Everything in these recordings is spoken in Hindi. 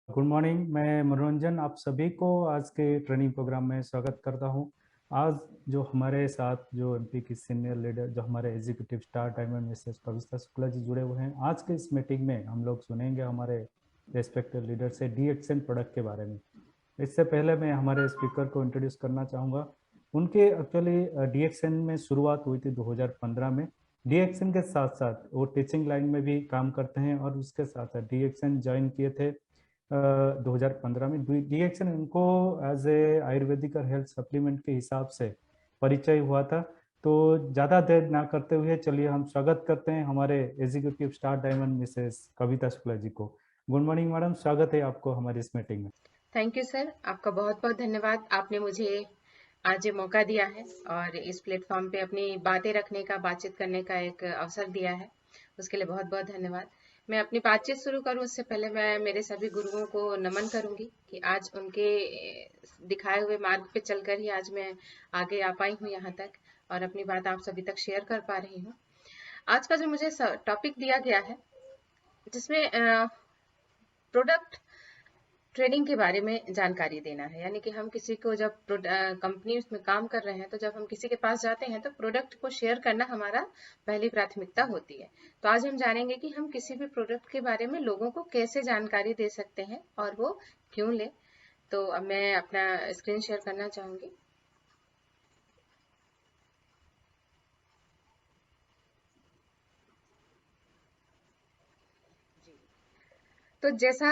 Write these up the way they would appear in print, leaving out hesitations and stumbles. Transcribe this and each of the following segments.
Good morning. मैं मनोरंजन आप सभी को आज के ट्रेनिंग प्रोग्राम में स्वागत करता हूं। आज जो हमारे साथ जो एमपी की सीनियर लीडर जो हमारे एग्जीक्यूटिव स्टार टाइमर मिसेस कविता शुक्ला जी जुड़े हुए हैं। आज के इस मीटिंग में हम लोग सुनेंगे हमारे रेस्पेक्टेड लीडर से डीएक्सएन प्रोडक्ट के बारे में। इससे पहले मैं हमारे स्पीकर को इंट्रोड्यूस करना चाहूँगा। उनके एक्चुअली डीएक्सएन में शुरुआत हुई थी 2015 में। डीएक्सएन के साथ साथ वो टीचिंग लाइन में भी काम करते हैं और उसके साथ साथ डीएक्सएन ज्वाइन किए थे 2015 में। डीएक्सएन उनको एज ए आयुर्वेदिक और हेल्थ सप्लीमेंट के हिसाब से परिचय हुआ था। तो ज़्यादा देर ना करते हुए चलिए हम स्वागत करते हैं हमारे एग्जीक्यूटिव स्टार डायमंड मिसेस कविता शुक्ला जी को। गुड मॉर्निंग मैडम, स्वागत है आपको हमारी इस मीटिंग में। थैंक यू सर, आपका बहुत बहुत धन्यवाद। आपने मुझे आज ये मौका दिया है और इस प्लेटफॉर्म पे अपनी बातें रखने का, बातचीत करने का एक अवसर दिया है, उसके लिए बहुत बहुत धन्यवाद। मैं अपनी बातचीत शुरू करूं उससे पहले मैं मेरे सभी गुरुओं को नमन करूंगी कि आज उनके दिखाए हुए मार्ग पे चलकर ही आज मैं आगे आ पाई हूँ यहाँ तक और अपनी बात आप सभी तक शेयर कर पा रही हूँ। आज का जो मुझे टॉपिक दिया गया है जिसमें प्रोडक्ट ट्रेडिंग के बारे में जानकारी देना है, यानी कि हम किसी को जब कंपनी में काम कर रहे हैं तो जब हम किसी के पास जाते हैं तो प्रोडक्ट को शेयर करना हमारा पहली प्राथमिकता होती है। तो आज हम जानेंगे कि हम किसी भी प्रोडक्ट के बारे में लोगों को कैसे जानकारी दे सकते हैं और वो क्यों ले। तो अब मैं अपना स्क्रीन शेयर करना चाहूंगी। तो जैसा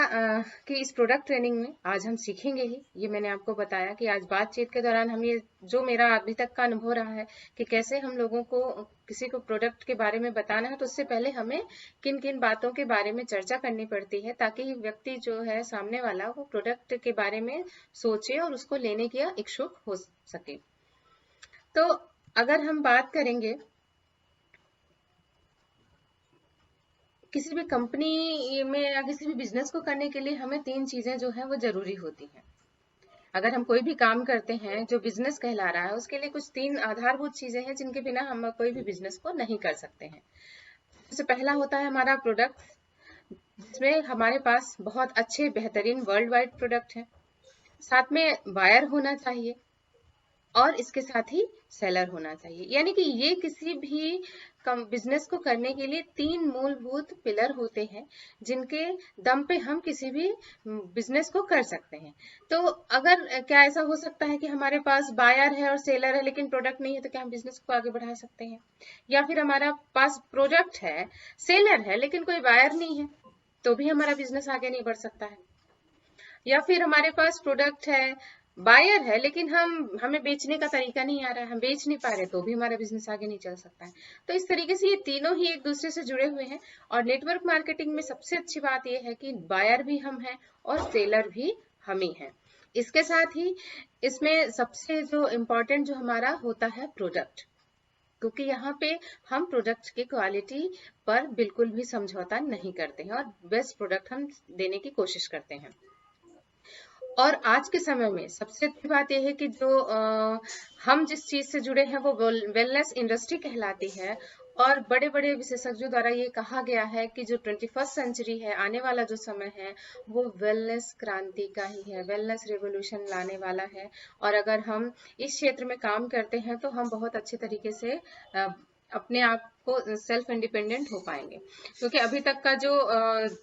कि इस प्रोडक्ट ट्रेनिंग में आज हम सीखेंगे ही, ये मैंने आपको बताया कि आज बातचीत के दौरान हम ये जो मेरा अभी तक का अनुभव रहा है कि कैसे हम लोगों को किसी को प्रोडक्ट के बारे में बताना है, तो उससे पहले हमें किन किन बातों के बारे में चर्चा करनी पड़ती है ताकि व्यक्ति जो है सामने वाला वो प्रोडक्ट के बारे में सोचे और उसको लेने की इच्छुक हो सके। तो अगर हम बात करेंगे किसी भी कंपनी में या किसी भी बिजनेस को करने के लिए हमें तीन चीजें जो है वो जरूरी होती हैं। अगर हम कोई भी काम करते हैं जो बिजनेस कहला रहा है उसके लिए कुछ तीन आधारभूत चीजें हैं जिनके बिना हम कोई भी बिजनेस को नहीं कर सकते हैं। सबसे पहला होता है हमारा प्रोडक्ट, जिसमें हमारे पास बहुत अच्छे बेहतरीन वर्ल्ड वाइड प्रोडक्ट है। साथ में बायर होना चाहिए और इसके साथ ही सेलर होना चाहिए, यानी कि ये किसी भी बिजनेस को करने के लिए तीन मूलभूत पिलर होते हैं जिनके दम पे हम किसी भी बिजनेस को कर सकते हैं। तो अगर क्या ऐसा हो सकता है कि हमारे पास बायर है और सेलर है लेकिन प्रोडक्ट नहीं है, तो क्या हम बिजनेस को आगे बढ़ा सकते हैं? या फिर हमारा पास प्रोडक्ट है, सेलर है लेकिन कोई बायर नहीं है, तो भी हमारा बिजनेस आगे नहीं बढ़ सकता है? या फिर हमारे पास प्रोडक्ट है, बायर है लेकिन हमें बेचने का तरीका नहीं आ रहा है, हम बेच नहीं पा रहे, तो भी हमारा बिजनेस आगे नहीं चल सकता है। तो इस तरीके से ये तीनों ही एक दूसरे से जुड़े हुए हैं और नेटवर्क मार्केटिंग में सबसे अच्छी बात यह है कि बायर भी हम हैं और सेलर भी हम ही हैं। इसके साथ ही इसमें सबसे जो इम्पोर्टेंट जो हमारा होता है प्रोडक्ट, क्योंकि यहाँ पे हम प्रोडक्ट की क्वालिटी पर बिल्कुल भी समझौता नहीं करते हैं और बेस्ट प्रोडक्ट हम देने की कोशिश करते हैं। और आज के समय में सबसे अच्छी बात यह है कि जो हम जिस चीज से जुड़े हैं वो वेलनेस इंडस्ट्री कहलाती है और बड़े बड़े विशेषज्ञों द्वारा ये कहा गया है कि जो 21st सेंचुरी है, आने वाला जो समय है वो वेलनेस क्रांति का ही है, वेलनेस रेवोल्यूशन लाने वाला है। और अगर हम इस क्षेत्र में काम करते हैं तो हम बहुत अच्छे तरीके से अपने आप को सेल्फ इंडिपेंडेंट हो पाएंगे। क्योंकि अभी तक का जो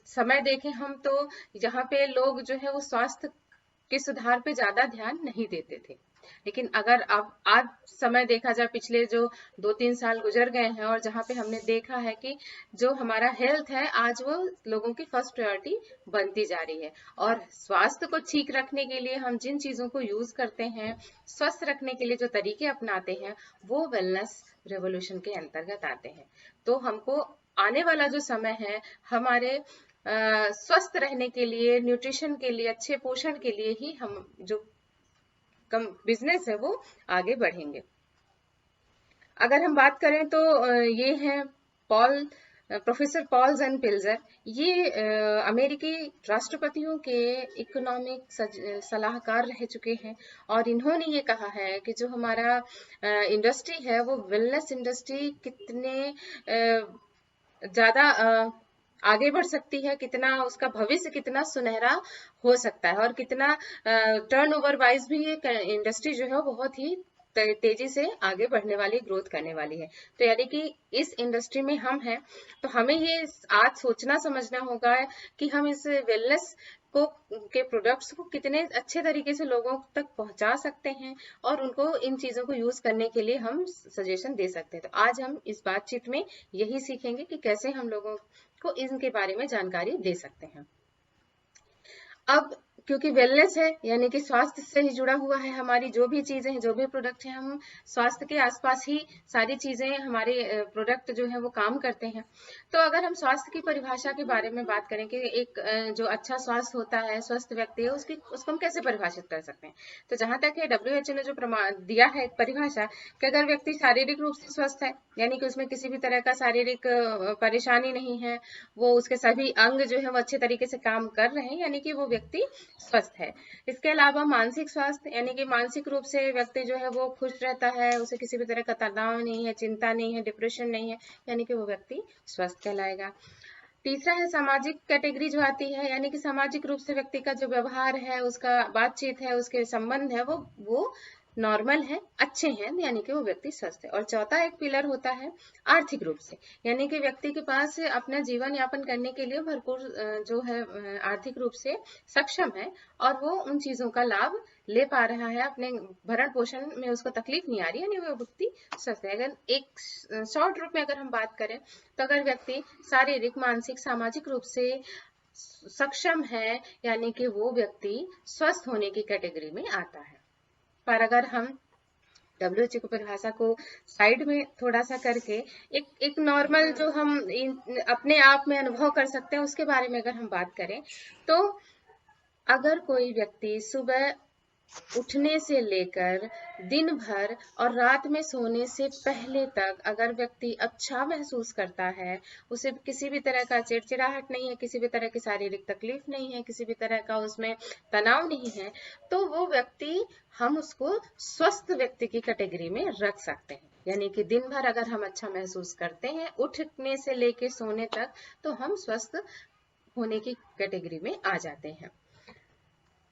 समय देखें हम, तो यहाँ पे लोग जो है वो स्वास्थ्य के सुधार पे ज्यादा ध्यान नहीं देते थे। लेकिन अगर अब आज समय देखा जाए, पिछले जो 2-3 साल गुजर गए हैं और जहाँ पे हमने देखा है कि जो हमारा हेल्थ है आज वो लोगों की फर्स्ट प्रायोरिटी बनती जा रही है। और स्वास्थ्य को ठीक रखने के लिए हम जिन चीजों को यूज करते हैं, स्वस्थ रखने के लिए जो तरीके अपनाते हैं, वो वेलनेस रेवोल्यूशन के अंतर्गत आते हैं। तो हमको आने वाला जो समय है हमारे स्वस्थ रहने के लिए, न्यूट्रिशन के लिए, अच्छे पोषण के लिए ही हम जो कम बिजनेस है वो आगे बढ़ेंगे। अगर हम बात करें तो ये है प्रोफेसर पॉल जन पिल्जर। ये अमेरिकी राष्ट्रपतियों के इकोनॉमिक सलाहकार रह चुके हैं और इन्होंने ये कहा है कि जो हमारा इंडस्ट्री है वो वेलनेस इंडस्ट्री कितने ज्यादा आगे बढ़ सकती है, कितना उसका भविष्य कितना सुनहरा हो सकता है, और कितना टर्नओवर वाइज भी ये इंडस्ट्री जो है बहुत ही तेजी से आगे बढ़ने वाली, ग्रोथ करने वाली है। तो यानी कि इस इंडस्ट्री में हम हैं, तो हमें ये आज सोचना समझना होगा कि हम इस वेलनेस को के प्रोडक्ट्स को कितने अच्छे तरीके से लोगों तक पहुंचा सकते हैं, और उनको इन चीजों को यूज करने के लिए हम सजेशन दे सकते हैं। तो आज हम इस बातचीत में यही सीखेंगे कि कैसे हम लोगों को इनके बारे में जानकारी दे सकते हैं। अब क्योंकि वेलनेस है, यानी कि स्वास्थ्य से ही जुड़ा हुआ है, हमारी जो भी चीजें हैं, जो भी प्रोडक्ट हैं, हम स्वास्थ्य के आसपास ही सारी चीजें, हमारे प्रोडक्ट जो है वो काम करते हैं। तो अगर हम स्वास्थ्य की परिभाषा के बारे में बात करें कि एक जो अच्छा स्वास्थ्य होता है, स्वस्थ व्यक्ति है, उसको हम कैसे परिभाषित कर सकते हैं, तो जहां तक है WHO ने जो दिया है परिभाषा कि अगर व्यक्ति शारीरिक रूप से स्वस्थ है, यानी कि उसमें किसी भी तरह का शारीरिक परेशानी नहीं है, वो उसके सभी अंग जो है वो अच्छे तरीके से काम कर रहे हैं, यानी कि वो व्यक्ति स्वस्थ है। इसके अलावा मानसिक स्वास्थ्य, यानी कि मानसिक रूप से व्यक्ति जो है वो खुश रहता है, उसे किसी भी तरह का तनाव नहीं है, चिंता नहीं है, डिप्रेशन नहीं है, यानी कि वो व्यक्ति स्वस्थ कहलाएगा। तीसरा है सामाजिक कैटेगरी जो आती है, यानी कि सामाजिक रूप से व्यक्ति का जो व्यवहार है, उसका बातचीत है, उसके संबंध है, वो नॉर्मल है, अच्छे हैं, यानी कि वो व्यक्ति स्वस्थ है। और चौथा एक पिलर होता है आर्थिक रूप से, यानी कि व्यक्ति के पास अपना जीवन यापन करने के लिए भरपूर जो है आर्थिक रूप से सक्षम है, और वो उन चीजों का लाभ ले पा रहा है, अपने भरण पोषण में उसको तकलीफ नहीं आ रही, यानी वो व्यक्ति स्वस्थ है। अगर एक शॉर्ट रूप में अगर हम बात करें, तो अगर व्यक्ति शारीरिक, मानसिक, सामाजिक रूप से सक्षम है, यानी कि वो व्यक्ति स्वस्थ होने की कैटेगरी में आता है। पर अगर हम WHO की परिभाषा को साइड में थोड़ा सा करके एक नॉर्मल जो हम अपने आप में अनुभव कर सकते हैं उसके बारे में अगर हम बात करें, तो अगर कोई व्यक्ति सुबह उठने से लेकर दिन भर और रात में सोने से पहले तक अगर व्यक्ति अच्छा महसूस करता है, उसे किसी भी तरह का चिड़चिड़ाहट नहीं है, किसी भी तरह की शारीरिक तकलीफ नहीं है, किसी भी तरह का उसमें तनाव नहीं है, तो वो व्यक्ति, हम उसको स्वस्थ व्यक्ति की कैटेगरी में रख सकते हैं। यानी कि दिन भर अगर हम अच्छा महसूस करते हैं उठने से लेकर सोने तक, तो हम स्वस्थ होने की कैटेगरी में आ जाते हैं।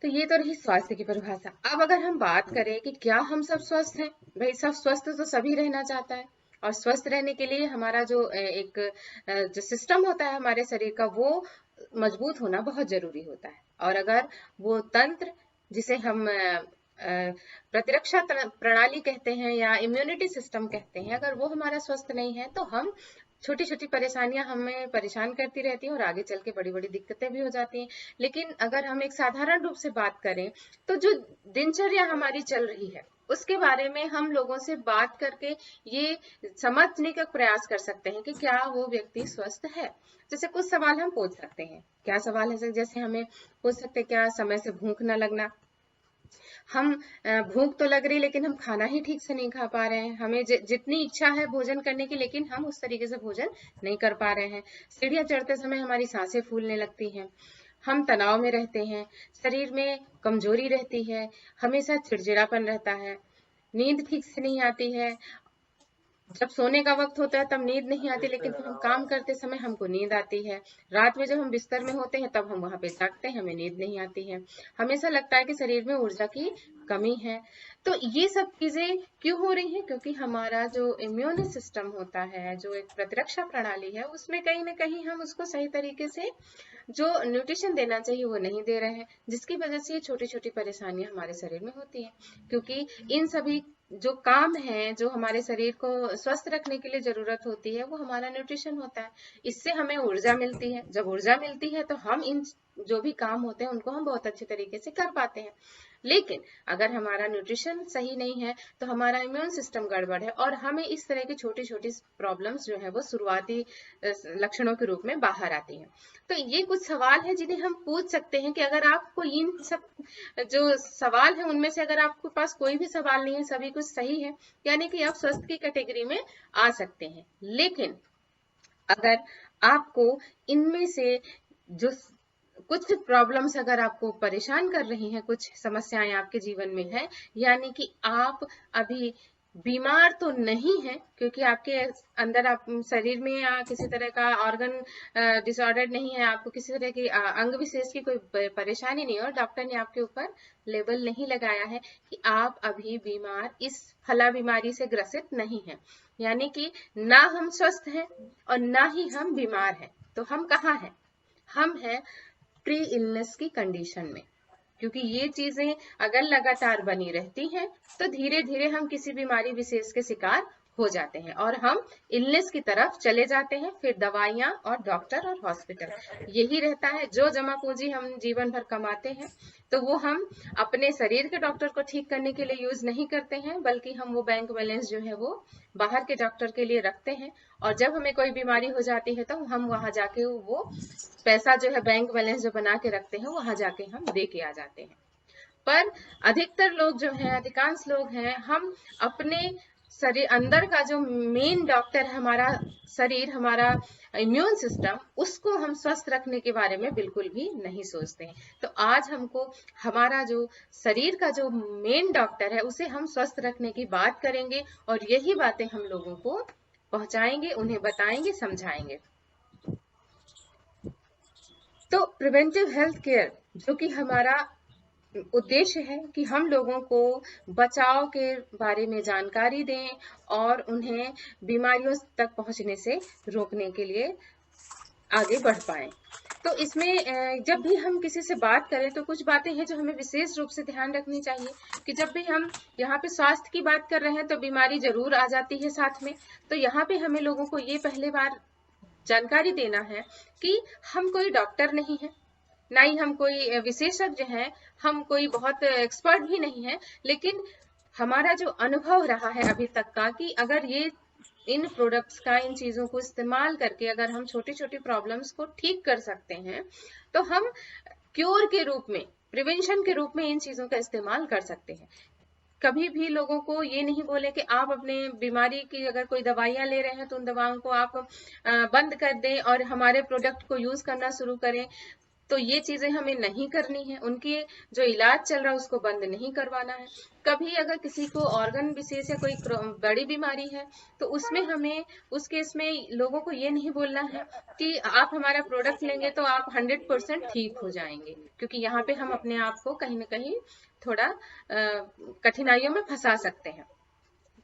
तो ये तो रही स्वास्थ्य की परिभाषा। अब अगर हम बात करें कि क्या हम सब स्वस्थ हैं, भाई सब स्वस्थ तो सभी रहना चाहता है, और स्वस्थ रहने के लिए हमारा जो एक जो सिस्टम होता है हमारे शरीर का, वो मजबूत होना बहुत जरूरी होता है। और अगर वो तंत्र जिसे हम प्रतिरक्षा प्रणाली कहते हैं या इम्यूनिटी सिस्टम कहते हैं, अगर वो हमारा स्वस्थ नहीं है, तो हम छोटी छोटी परेशानियां हमें परेशान करती रहती हैं, और आगे चल के बड़ी बड़ी दिक्कतें भी हो जाती हैं। लेकिन अगर हम एक साधारण रूप से बात करें, तो जो दिनचर्या हमारी चल रही है उसके बारे में हम लोगों से बात करके ये समझने का प्रयास कर सकते हैं कि क्या वो व्यक्ति स्वस्थ है। जैसे कुछ सवाल हम पूछ सकते हैं। क्या सवाल है? जैसे हमें पूछ सकते हैं, क्या समय से भूख न लगना, हम भूख तो लग रही लेकिन हम खाना ही ठीक से नहीं खा पा रहे हैं, हमें जितनी इच्छा है भोजन करने की, लेकिन हम उस तरीके से भोजन नहीं कर पा रहे हैं, सीढ़ियां चढ़ते समय हमारी सांसें फूलने लगती हैं, हम तनाव में रहते हैं, शरीर में कमजोरी रहती है, हमेशा चिड़चिड़ापन रहता है, नींद ठीक से नहीं आती है, जब सोने का वक्त होता है तब नींद नहीं आती, लेकिन हम काम करते समय हमको नींद आती है, रात में जब हम बिस्तर में होते हैं तब हम वहां पे जागते हैं, हमें नींद नहीं आती है, हमेशा लगता है कि शरीर में ऊर्जा की कमी है। तो ये सब चीजें क्यों हो रही हैं? क्योंकि हमारा जो इम्यून सिस्टम होता है, जो एक प्रतिरक्षा प्रणाली है, उसमें कहीं ना कहीं हम उसको सही तरीके से जो न्यूट्रिशन देना चाहिए वो नहीं दे रहे हैं, जिसकी वजह से ये छोटी छोटी परेशानियां हमारे शरीर में होती हैं। क्योंकि इन सभी जो काम है, जो हमारे शरीर को स्वस्थ रखने के लिए जरूरत होती है, वो हमारा न्यूट्रिशन होता है। इससे हमें ऊर्जा मिलती है, जब ऊर्जा मिलती है तो हम इन जो भी काम होते हैं उनको हम बहुत अच्छे तरीके से कर पाते हैं। लेकिन अगर हमारा न्यूट्रिशन सही नहीं है तो हमारा इम्यून सिस्टम गड़बड़ है, और हमें इस तरह की छोटी छोटी प्रॉब्लम्स जो है वो शुरुआती लक्षणों के रूप में बाहर आती हैं। तो ये कुछ सवाल है जिन्हें हम पूछ सकते हैं कि अगर आपको इन सब जो सवाल है उनमें से अगर आपके पास कोई भी सवाल नहीं है, सभी कुछ सही है, यानी कि आप स्वस्थ की कैटेगरी में आ सकते हैं। लेकिन अगर आपको इनमें से जो कुछ प्रॉब्लम्स अगर आपको परेशान कर रही हैं, कुछ समस्याएं आपके जीवन में है, यानी कि आप अभी बीमार तो नहीं है, क्योंकि आपके अंदर आप शरीर में या किसी तरह का ऑर्गन डिसऑर्डर नहीं है, आपको किसी तरह की अंग विशेष की कोई परेशानी नहीं है, और डॉक्टर ने आपके ऊपर लेबल नहीं लगाया है कि आप अभी बीमार इस फला बीमारी से ग्रसित नहीं है। यानी कि ना हम स्वस्थ हैं और ना ही हम बीमार हैं। तो हम कहाँ हैं? हम हैं प्री इलनेस की कंडीशन में। क्योंकि ये चीजें अगर लगातार बनी रहती हैं तो धीरे धीरे हम किसी बीमारी विशेष के शिकार हो जाते हैं और हम इलनेस की तरफ चले जाते हैं। फिर दवाइयां और डॉक्टर और हॉस्पिटल, यही रहता है। जो जमा पूंजी हम जीवन भर कमाते हैं तो वो हम अपने शरीर के डॉक्टर को ठीक करने के लिए यूज नहीं करते हैं, बल्कि हम वो बैंक बैलेंस जो है वो बाहर के डॉक्टर के लिए रखते हैं। और जब हमें कोई बीमारी हो जाती है तो हम वहां जाके वो पैसा जो है बैंक बैलेंस जो बना के रखते हैं वहां जाके हम दे के आ जाते हैं। पर अधिकतर लोग जो है, अधिकांश लोग हैं, हम अपने शरीर अंदर का जो मेन डॉक्टर है, हमारा शरीर, हमारा इम्यून सिस्टम, उसको हम स्वस्थ रखने के बारे में बिल्कुल भी नहीं सोचते हैं। तो आज हमको हमारा जो शरीर का जो मेन डॉक्टर है उसे हम स्वस्थ रखने की बात करेंगे और यही बातें हम लोगों को पहुंचाएंगे, उन्हें बताएंगे, समझाएंगे। तो प्रिवेंटिव हेल्थ केयर जो कि हमारा उद्देश्य है कि हम लोगों को बचाव के बारे में जानकारी दें और उन्हें बीमारियों तक पहुंचने से रोकने के लिए आगे बढ़ पाए। तो इसमें जब भी हम किसी से बात करें तो कुछ बातें हैं जो हमें विशेष रूप से ध्यान रखनी चाहिए कि जब भी हम यहाँ पे स्वास्थ्य की बात कर रहे हैं तो बीमारी जरूर आ जाती है साथ में। तो यहाँ पे हमें लोगों को ये पहले बार जानकारी देना है कि हम कोई डॉक्टर नहीं है, ना ही हम कोई विशेषज्ञ हैं, हम कोई बहुत एक्सपर्ट भी नहीं है, लेकिन हमारा जो अनुभव रहा है अभी तक का कि अगर ये इन प्रोडक्ट्स का, इन चीजों को इस्तेमाल करके अगर हम छोटी छोटी प्रॉब्लम्स को ठीक कर सकते हैं तो हम क्योर के रूप में, प्रिवेंशन के रूप में इन चीजों का इस्तेमाल कर सकते हैं। कभी भी लोगों को ये नहीं बोले कि आप अपने बीमारी की अगर कोई दवाइयां ले रहे हैं तो उन दवाओं को आप बंद कर दें और हमारे प्रोडक्ट को यूज करना शुरू करें। तो ये चीजें हमें नहीं करनी है। उनकी जो इलाज चल रहा है उसको बंद नहीं करवाना है। कभी अगर किसी को ऑर्गन विशेष या कोई बड़ी बीमारी है तो उसमें हमें, उस केस में लोगों को ये नहीं बोलना है कि आप हमारा प्रोडक्ट लेंगे तो आप 100% ठीक हो जाएंगे, क्योंकि यहाँ पे हम अपने आप को कहीं ना कहीं थोड़ा कठिनाइयों में फंसा सकते हैं।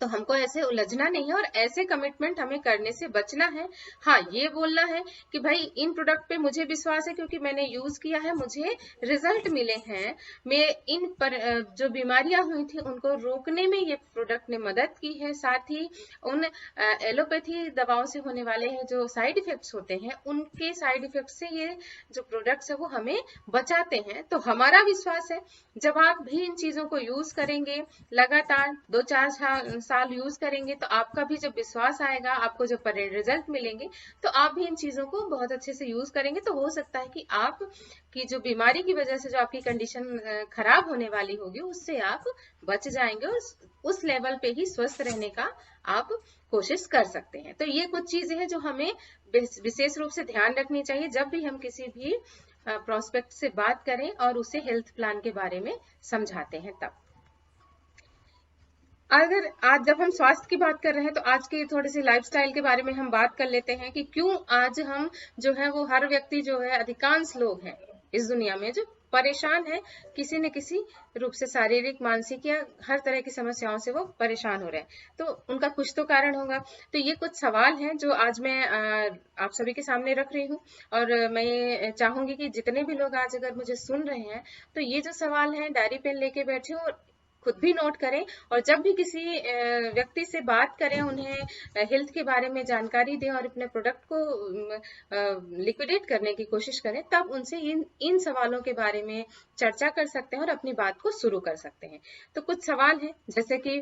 तो हमको ऐसे उलझना नहीं है और ऐसे कमिटमेंट हमें करने से बचना है। हाँ, ये बोलना है कि भाई इन प्रोडक्ट पे मुझे विश्वास है क्योंकि मैंने यूज किया है, मुझे रिजल्ट मिले हैं, मैं इन पर जो बीमारियां हुई थी उनको रोकने में ये प्रोडक्ट ने मदद की है। साथ ही उन एलोपैथी दवाओं से होने वाले हैं जो साइड इफेक्ट्स होते हैं, उनके साइड इफेक्ट से ये जो प्रोडक्ट्स है वो हमें बचाते हैं। तो हमारा विश्वास है जब आप भी इन चीजों को यूज करेंगे, लगातार 2-4 साल यूज करेंगे, तो आपका भी जब विश्वास आएगा, आपको जब रिजल्ट मिलेंगे, तो आप भी इन चीजों को बहुत अच्छे से यूज करेंगे। तो हो सकता है कि आप की जो बीमारी की वजह से जो आपकी कंडीशन खराब होने वाली होगी उससे आप बच जाएंगे और उस लेवल पे ही स्वस्थ रहने का आप कोशिश कर सकते हैं। तो ये कुछ चीजें हैं जो हमें विशेष रूप से ध्यान रखनी चाहिए जब भी हम किसी भी प्रोस्पेक्ट से बात करें और उसे हेल्थ प्लान के बारे में समझाते हैं। तब अगर आज जब हम स्वास्थ्य की बात कर रहे हैं तो आज के थोड़ी सी लाइफस्टाइल के बारे में हम बात कर लेते हैं कि क्यों आज हम जो है वो हर व्यक्ति जो है, अधिकांश लोग हैं इस दुनिया में जो परेशान है, किसी न किसी रूप से, शारीरिक, मानसिक या हर तरह की समस्याओं से वो परेशान हो रहे हैं। तो उनका कुछ तो कारण होगा। तो ये कुछ सवाल हैं जो आज मैं आप सभी के सामने रख रही हूँ और मैं चाहूंगी कि जितने भी लोग आज अगर मुझे सुन रहे हैं तो ये जो सवाल है डायरी पेन लेके बैठे और खुद भी नोट करें, और जब भी किसी व्यक्ति से बात करें, उन्हें हेल्थ के बारे में जानकारी दें और अपने प्रोडक्ट को लिक्विडेट करने की कोशिश करें, तब उनसे इन सवालों के बारे में चर्चा कर सकते हैं और अपनी बात को शुरू कर सकते हैं। तो कुछ सवाल हैं, जैसे कि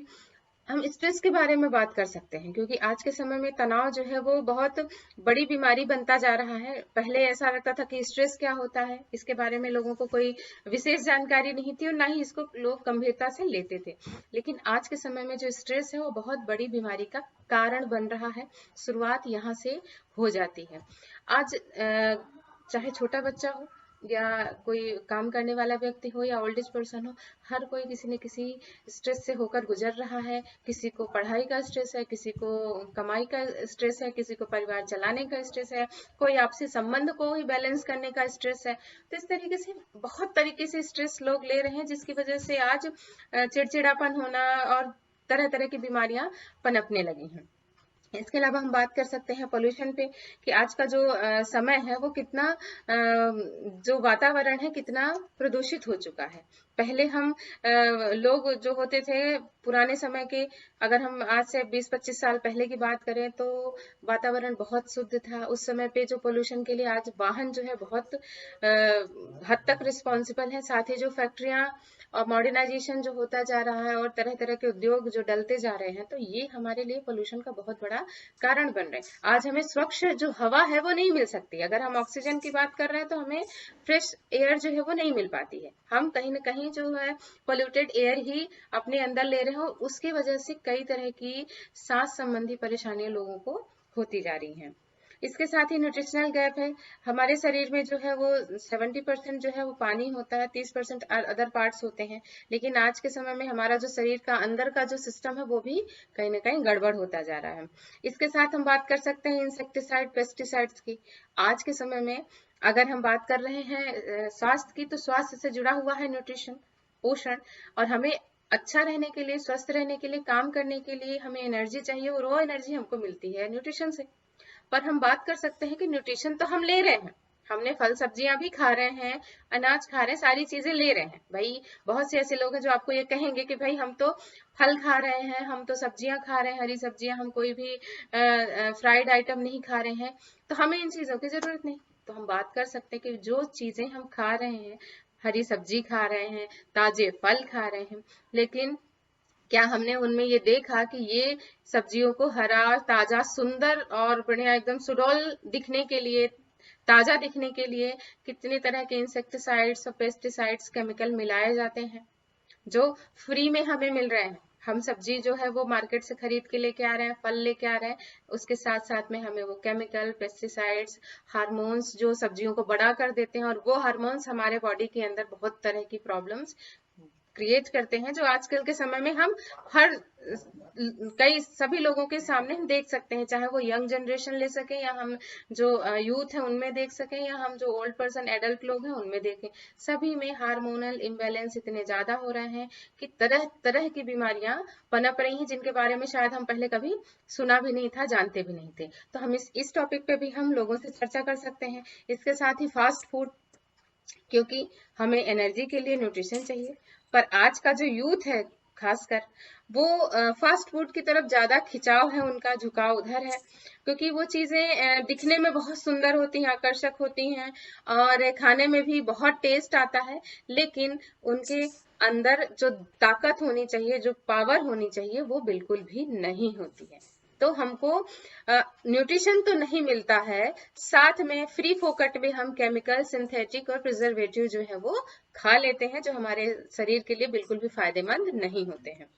हम स्ट्रेस के बारे में बात कर सकते हैं, क्योंकि आज के समय में तनाव जो है वो बहुत बड़ी बीमारी बनता जा रहा है। पहले ऐसा लगता था कि स्ट्रेस क्या होता है, इसके बारे में लोगों को कोई विशेष जानकारी नहीं थी और ना ही इसको लोग गंभीरता से लेते थे। लेकिन आज के समय में जो स्ट्रेस है वो बहुत बड़ी बीमारी का कारण बन रहा है। शुरुआत यहाँ से हो जाती है। आज चाहे छोटा बच्चा हो, या कोई काम करने वाला व्यक्ति हो या ओल्ड एज पर्सन हो, हर कोई किसी न किसी स्ट्रेस से होकर गुजर रहा है। किसी को पढ़ाई का स्ट्रेस है, किसी को कमाई का स्ट्रेस है, किसी को परिवार चलाने का स्ट्रेस है, कोई आपसी संबंध को ही बैलेंस करने का स्ट्रेस है। तो इस तरीके से बहुत तरीके से स्ट्रेस लोग ले रहे हैं, जिसकी वजह से आज चिड़चिड़ापन होना और तरह तरह की बीमारियां पनपने लगी हैं। इसके अलावा हम बात कर सकते हैं पोल्यूशन पे, कि आज का जो समय है वो कितना जो वातावरण है कितना प्रदूषित हो चुका है। पहले हम लोग जो होते थे पुराने समय के, अगर हम आज से 20-25 साल पहले की बात करें तो वातावरण बहुत शुद्ध था। उस समय पे जो पोल्यूशन के लिए आज वाहन जो है बहुत हद तक रिस्पॉन्सिबल है। साथ ही जो फैक्ट्रियां और मॉडर्नाइजेशन जो होता जा रहा है और तरह तरह के उद्योग जो डलते जा रहे हैं, तो ये हमारे लिए पोल्यूशन का बहुत बड़ा कारण बन रहे हैं। आज हमें स्वच्छ जो हवा है वो नहीं मिल सकती। अगर हम ऑक्सीजन की बात कर रहे हैं तो हमें फ्रेश एयर जो है वो नहीं मिल पाती है। हम कहीं ना कहीं जो है पोल्यूटेड एयर ही अपने अंदर ले रहे हो, उसकी वजह से कई तरह की सांस संबंधी परेशानियां लोगों को होती जा रही हैं। इसके साथ ही न्यूट्रिशनल गैप है। हमारे शरीर में जो है वो 70% जो है वो पानी होता है, 30% अदर पार्ट्स होते हैं। लेकिन आज के समय में हमारा जो शरीर का अंदर का जो सिस्टम है वो भी कहीं ना कहीं गड़बड़ होता जा रहा है। इसके साथ हम बात कर सकते हैं इंसेक्टिसाइड, पेस्टिसाइड्स की। आज के समय में अगर हम बात कर रहे हैं स्वास्थ्य की, तो स्वास्थ्य से जुड़ा हुआ है न्यूट्रिशन, पोषण। और हमें अच्छा रहने के लिए, स्वस्थ रहने के लिए, काम करने के लिए हमें एनर्जी चाहिए, और वो एनर्जी हमको मिलती है न्यूट्रिशन से। पर हम बात कर सकते हैं कि न्यूट्रिशन तो हम ले रहे हैं, हमने फल सब्जियां भी खा रहे हैं, अनाज खा रहे हैं, सारी चीजें ले रहे हैं भाई। बहुत से ऐसे लोग हैं जो आपको ये कहेंगे कि भाई हम तो फल खा रहे हैं, हम तो सब्जियां खा रहे हैं, हरी सब्जियां, हम कोई भी फ्राइड आइटम नहीं खा रहे हैं, तो हमें इन चीजों की जरूरत नहीं। तो हम बात कर सकते हैं कि जो चीजें हम खा रहे हैं, हरी सब्जी खा रहे हैं, ताजे फल खा रहे हैं, लेकिन क्या हमने उनमें ये देखा कि ये सब्जियों को हरा, ताजा, सुंदर और बढ़िया एकदम सुडौल दिखने के लिए, ताजा दिखने के लिए कितने तरह के इंसेक्टिसाइड्स और पेस्टिसाइड्स, केमिकल मिलाए जाते हैं, जो फ्री में हमें मिल रहे हैं। हम सब्जी जो है वो मार्केट से खरीद के लेके आ रहे हैं, फल लेके आ रहे हैं, उसके साथ साथ में हमें वो केमिकल, पेस्टिसाइड्स, हार्मोन्स जो सब्जियों को बड़ा कर देते हैं, और वो हार्मोन्स हमारे बॉडी के अंदर बहुत तरह की प्रॉब्लम्स क्रिएट करते हैं, जो आजकल के समय में हम हर कई सभी लोगों के सामने हम देख सकते हैं। चाहे वो यंग जनरेशन ले सके, या हम जो यूथ है उनमें देख सकें, या हम जो ओल्ड पर्सन एडल्ट लोग हैं उनमें देखें, सभी में हार्मोनल इम्बैलेंस इतने ज्यादा हो रहे हैं कि तरह तरह की बीमारियां पनप रही हैं, जिनके बारे में शायद हम पहले कभी सुना भी नहीं था, जानते भी नहीं थे। तो हम इस टॉपिक पे भी हम लोगों से चर्चा कर सकते हैं। इसके साथ ही फास्ट फूड, क्योंकि हमें एनर्जी के लिए न्यूट्रिशन चाहिए, पर आज का जो यूथ है खासकर, वो फास्ट फूड की तरफ ज्यादा खिंचाव है, उनका झुकाव उधर है, क्योंकि वो चीजें दिखने में बहुत सुंदर होती हैं, आकर्षक होती हैं, और खाने में भी बहुत टेस्ट आता है, लेकिन उनके अंदर जो ताकत होनी चाहिए, जो पावर होनी चाहिए, वो बिल्कुल भी नहीं होती है। तो हमको न्यूट्रिशन तो नहीं मिलता है, साथ में फ्री फोकट में हम केमिकल, सिंथेटिक और प्रिजर्वेटिव जो है वो खा लेते हैं, जो हमारे शरीर के लिए बिल्कुल भी फायदेमंद नहीं होते हैं।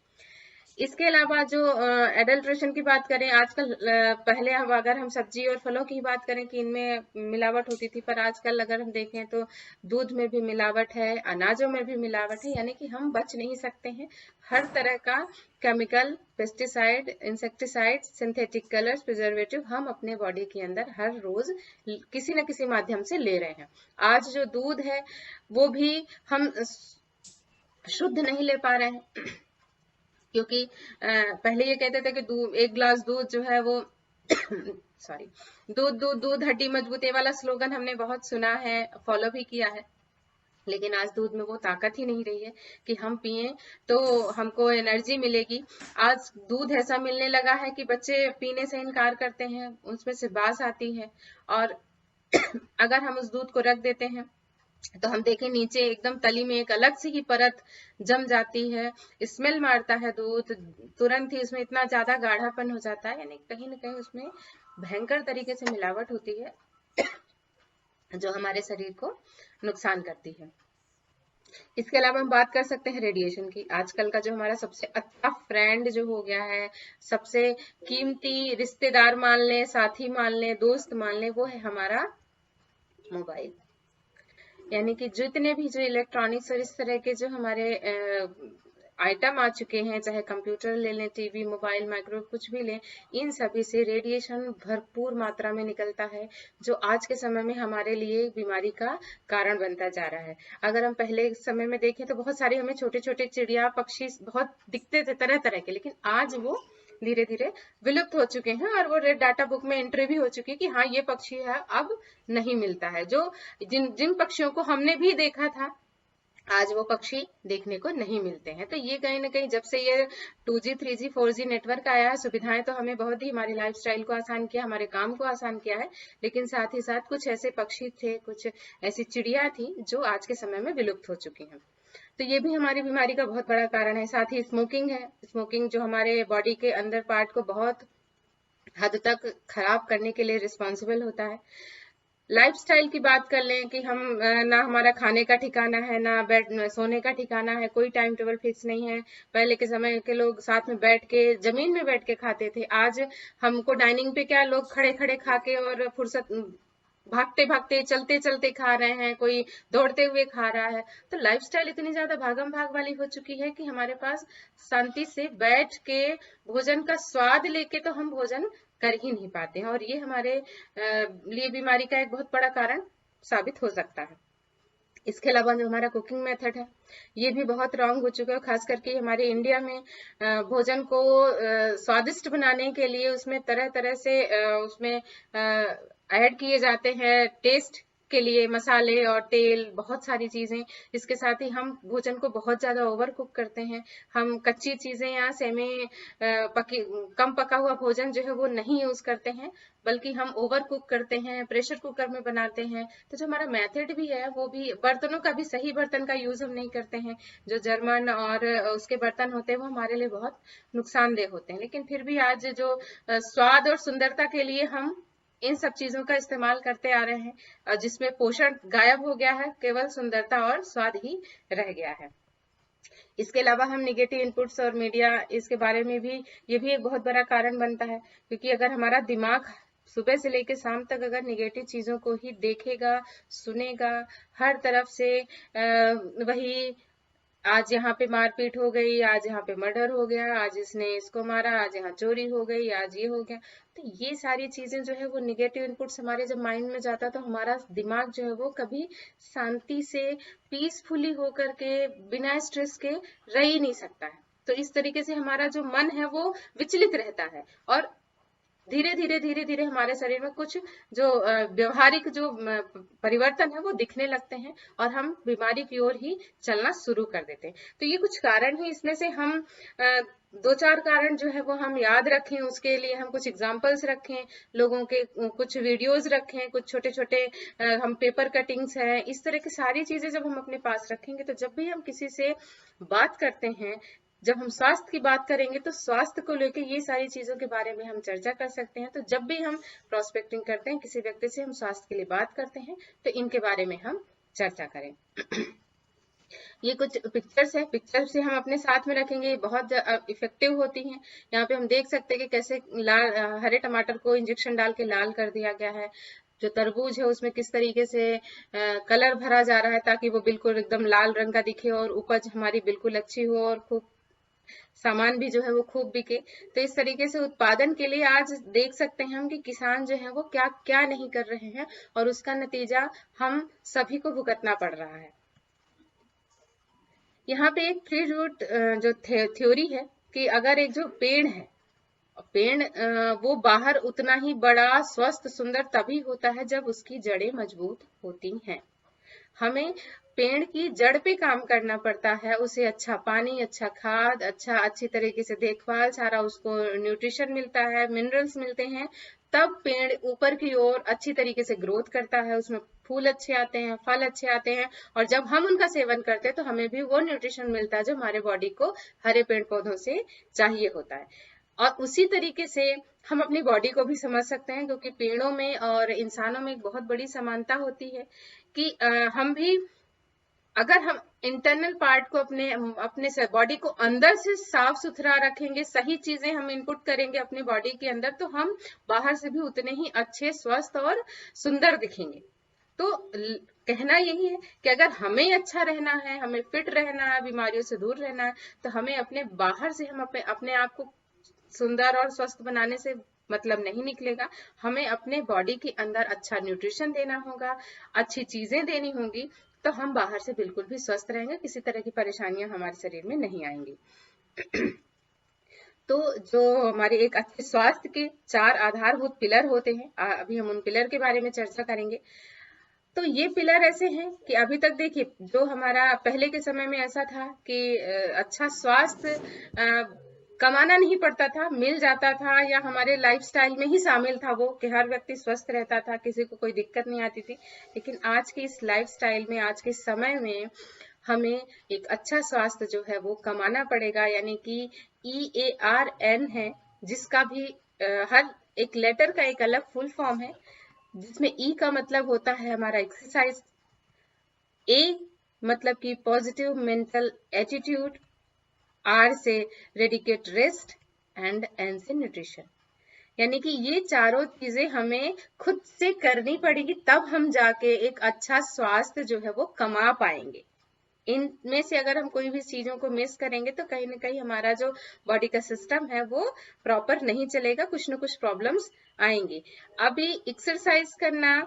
इसके अलावा जो एडल्ट्रेशन की बात करें, आजकल पहले हम अगर हम सब्जी और फलों की बात करें कि इनमें मिलावट होती थी, पर आजकल अगर हम देखें तो दूध में भी मिलावट है, अनाजों में भी मिलावट है, यानी कि हम बच नहीं सकते हैं। हर तरह का chemical, pesticide, insecticide, synthetic colours, preservative हम अपने बॉडी के अंदर हर रोज किसी न किसी माध्यम से ले रहे हैं। आज जो दूध है वो भी हम शुद्ध नहीं ले पा रहे हैं, क्योंकि पहले ये कहते थे कि एक गिलास दूध जो है वो सॉरी, दूध दूध दूध हड्डी मजबूत, ये वाला स्लोगन हमने बहुत सुना है, फॉलो भी किया है, लेकिन आज दूध में वो ताकत ही नहीं रही है कि हम पिए तो हमको एनर्जी मिलेगी। आज दूध ऐसा मिलने लगा है कि बच्चे पीने से इनकार करते हैं, उसमें से बास आती है, और अगर हम उस दूध को रख देते हैं तो हम देखें नीचे एकदम तली में एक अलग सी ही परत जम जाती है, स्मेल मारता है दूध, तुरंत ही उसमें इतना ज्यादा गाढ़ापन हो जाता है, यानी कहीं ना कहीं उसमें भयंकर तरीके से मिलावट होती है, जो हमारे शरीर को नुकसान करती है। इसके अलावा हम बात कर सकते हैं रेडिएशन की। आजकल का जो हमारा सबसे अच्छा फ्रेंड जो हो गया है, सबसे कीमती रिश्तेदार मान लें, साथी मान लें, दोस्त मान लें, वो है हमारा मोबाइल। यानी कि जितने भी जो इलेक्ट्रॉनिक्स और इस तरह के जो हमारे आइटम आ चुके हैं, चाहे कंप्यूटर ले लें, टीवी, मोबाइल, माइक्रोवेव, कुछ भी लें, इन सभी से रेडिएशन भरपूर मात्रा में निकलता है, जो आज के समय में हमारे लिए बीमारी का कारण बनता जा रहा है। अगर हम पहले समय में देखें तो बहुत सारे हमें छोटे छोटे चिड़िया, पक्षी बहुत दिखते थे तरह तरह के, लेकिन आज वो धीरे धीरे विलुप्त हो चुके हैं और वो रेड डाटा बुक में एंट्री भी हो चुकी है कि हाँ ये पक्षी है, अब नहीं मिलता है। जो जिन पक्षियों को हमने भी देखा था, आज वो पक्षी देखने को नहीं मिलते हैं। तो ये कहीं ना कहीं जब से ये 2G 3G 4G नेटवर्क आया है, सुविधाएं तो हमें बहुत ही हमारी लाइफस्टाइल को आसान किया, हमारे काम को आसान किया है, लेकिन साथ ही साथ कुछ ऐसे पक्षी थे, कुछ ऐसी चिड़िया थी जो आज के समय में विलुप्त हो चुकी हैं। तो ये भी हमारी बीमारी का बहुत बड़ा कारण है। साथ ही स्मोकिंग है, स्मोकिंग जो हमारे बॉडी के अंदर पार्ट को बहुत हद तक खराब करने के लिए रिस्पॉन्सिबल होता है। लाइफस्टाइल की बात कर लें कि हम ना हमारा खाने का ठिकाना है, ना बेड सोने का ठिकाना है, कोई टाइम टेबल फिक्स नहीं है। पहले के समय के लोग साथ में बैठ के जमीन में बैठ के खाते थे, आज हमको डाइनिंग पे क्या लोग खड़े खड़े खा के और फुर्सत भागते भागते चलते चलते खा रहे हैं, कोई दौड़ते हुए खा रहा है। तो लाइफस्टाइल इतनी ज्यादा भागम भाग वाली हो चुकी है कि हमारे पास शांति से बैठ के भोजन का स्वाद लेके तो हम भोजन कर ही नहीं पाते हैं, और ये हमारे लिए बीमारी का एक बहुत बड़ा कारण साबित हो सकता है। इसके अलावा जो हमारा कुकिंग मेथड है, ये भी बहुत रॉन्ग हो चुका है। खास करके हमारे इंडिया में भोजन को स्वादिष्ट बनाने के लिए उसमें तरह तरह से उसमें ऐड किए जाते हैं टेस्ट के लिए मसाले और तेल, बहुत सारी चीजें। इसके साथ ही हम भोजन को बहुत ज्यादा ओवर कुक करते हैं। हम कच्ची चीजें या सेमी कम पका हुआ भोजन जो है वो नहीं यूज करते हैं, बल्कि हम ओवर कुक करते हैं, प्रेशर कुकर में बनाते हैं। तो जो हमारा मेथड भी है, वो भी बर्तनों का भी सही बर्तन का यूज हम नहीं करते हैं। जो जर्मन और उसके बर्तन होते हैं वो हमारे लिए बहुत नुकसानदेह होते हैं, लेकिन फिर भी आज जो स्वाद और सुंदरता के लिए हम इन सब चीजों का इस्तेमाल करते आ रहे हैं, जिसमें पोषण गायब हो गया है, केवल सुंदरता और स्वाद ही रह गया है। इसके अलावा हम निगेटिव इनपुट्स और मीडिया, इसके बारे में भी ये भी एक बहुत बड़ा कारण बनता है, क्योंकि अगर हमारा दिमाग सुबह से लेकर शाम तक अगर निगेटिव चीजों को ही देखेगा, सुनेगा, हर तरफ से वही आज यहाँ पे मारपीट हो गई, आज यहाँ पे मर्डर हो गया, आज इसने इसको मारा, आज यहाँ चोरी हो गई, आज ये हो गया, तो ये सारी चीजें जो है वो निगेटिव इनपुट्स हमारे जब माइंड में जाता है तो हमारा दिमाग जो है वो कभी शांति से पीसफुली होकर के बिना स्ट्रेस के रह ही नहीं सकता है। तो इस तरीके से हमारा जो मन है वो विचलित रहता है, और धीरे धीरे हमारे शरीर में कुछ जो व्यवहारिक जो परिवर्तन है वो दिखने लगते हैं, और हम बीमारी की ओर ही चलना शुरू कर देते हैं। तो ये कुछ कारण ही, इसमें से हम 2-4 कारण जो है वो हम याद रखें, उसके लिए हम कुछ एग्जाम्पल्स रखें, लोगों के कुछ वीडियोस रखें, कुछ छोटे छोटे हम पेपर कटिंग्स हैं, इस तरह की सारी चीजें जब हम अपने पास रखेंगे तो जब भी हम किसी से बात करते हैं, जब हम स्वास्थ्य की बात करेंगे तो स्वास्थ्य को लेकर ये सारी चीजों के बारे में हम चर्चा कर सकते हैं। तो जब भी हम प्रोस्पेक्टिंग करते हैं, किसी व्यक्ति से हम स्वास्थ्य के लिए बात करते हैं, तो इनके बारे में हम चर्चा करें। ये कुछ पिक्चर्स है, पिक्चर से हम अपने साथ में रखेंगे, बहुत इफेक्टिव होती हैं। यहाँ पे हम देख सकते हैं कि कैसे लाल हरे टमाटर को इंजेक्शन डाल के लाल कर दिया गया है। जो तरबूज है उसमें किस तरीके से कलर भरा जा रहा है ताकि वो बिल्कुल एकदम लाल रंग का दिखे और उपज हमारी बिल्कुल अच्छी हो और खूब सामान भी जो है वो खूब बिके। तो इस तरीके से उत्पादन के लिए आज देख सकते हैं हम कि किसान जो है वो क्या क्या नहीं कर रहे हैं, और उसका नतीजा हम सभी को भुगतना पड़ रहा है। यहाँ पे एक ट्री रूट जो थ्योरी है कि अगर एक जो पेड़ है, पेड़ वो बाहर उतना ही बड़ा, स्वस्थ, सुंदर तभी होता है जब उसकी जड़ें मजबूत होती हैं। हमें पेड़ की जड़ पे काम करना पड़ता है, उसे अच्छा पानी, अच्छा खाद, अच्छी तरीके से देखभाल, सारा उसको न्यूट्रिशन मिलता है, मिनरल्स मिलते हैं, तब पेड़ ऊपर की ओर अच्छी तरीके से ग्रोथ करता है, उसमें फूल अच्छे आते हैं, फल अच्छे आते हैं, और जब हम उनका सेवन करते हैं तो हमें भी वो न्यूट्रिशन मिलता है जो हमारे बॉडी को हरे पेड़ पौधों से चाहिए होता है। और उसी तरीके से हम अपनी बॉडी को भी समझ सकते हैं, क्योंकि पेड़ों में और इंसानों में एक बहुत बड़ी समानता होती है कि हम भी अगर हम इंटरनल पार्ट को अपने बॉडी को अंदर से साफ सुथरा रखेंगे, सही चीजें हम इनपुट करेंगे अपनी बॉडी के अंदर, तो हम बाहर से भी उतने ही अच्छे, स्वस्थ और सुंदर दिखेंगे। तो कहना यही है कि अगर हमें अच्छा रहना है, हमें फिट रहना है, बीमारियों से दूर रहना है, तो हमें अपने बाहर से हम अपने आप को सुंदर और स्वस्थ बनाने से मतलब नहीं निकलेगा। हमें अपने बॉडी के अंदर अच्छा न्यूट्रिशन देना होगा, अच्छी चीजें देनी होंगी, तो हम बाहर से बिल्कुल भी स्वस्थ रहेंगे, किसी तरह की परेशानियां हमारे शरीर में नहीं आएंगी। तो जो हमारे एक अच्छे स्वास्थ्य के 4 आधारभूत पिलर होते हैं, अभी हम उन पिलर के बारे में चर्चा करेंगे। तो ये पिलर ऐसे हैं कि अभी तक देखिए, जो हमारा पहले के समय में ऐसा था कि अच्छा स्वास्थ्य कमाना नहीं पड़ता था, मिल जाता था, या हमारे लाइफस्टाइल में ही शामिल था वो, कि हर व्यक्ति स्वस्थ रहता था, किसी को कोई दिक्कत नहीं आती थी। लेकिन आज के इस लाइफस्टाइल में, आज के समय में हमें एक अच्छा स्वास्थ्य जो है वो कमाना पड़ेगा, यानी कि EARN है, जिसका भी हर एक लेटर का एक अलग फुल फॉर्म है, जिसमें E का मतलब होता है हमारा एक्सरसाइज, A मतलब कि पॉजिटिव मेंटल एटीट्यूड, R से रेडिकेट रेस्ट, एंड N से न्यूट्रिशन। यानी कि ये चारों चीजें हमें खुद से करनी पड़ेगी, तब हम जाके एक अच्छा स्वास्थ्य जो है वो कमा पाएंगे। इनमें से अगर हम कोई भी चीजों को मिस करेंगे तो कहीं ना कहीं हमारा जो बॉडी का सिस्टम है वो प्रॉपर नहीं चलेगा, कुछ ना कुछ प्रॉब्लम्स आएंगी। अभी एक्सरसाइज करना,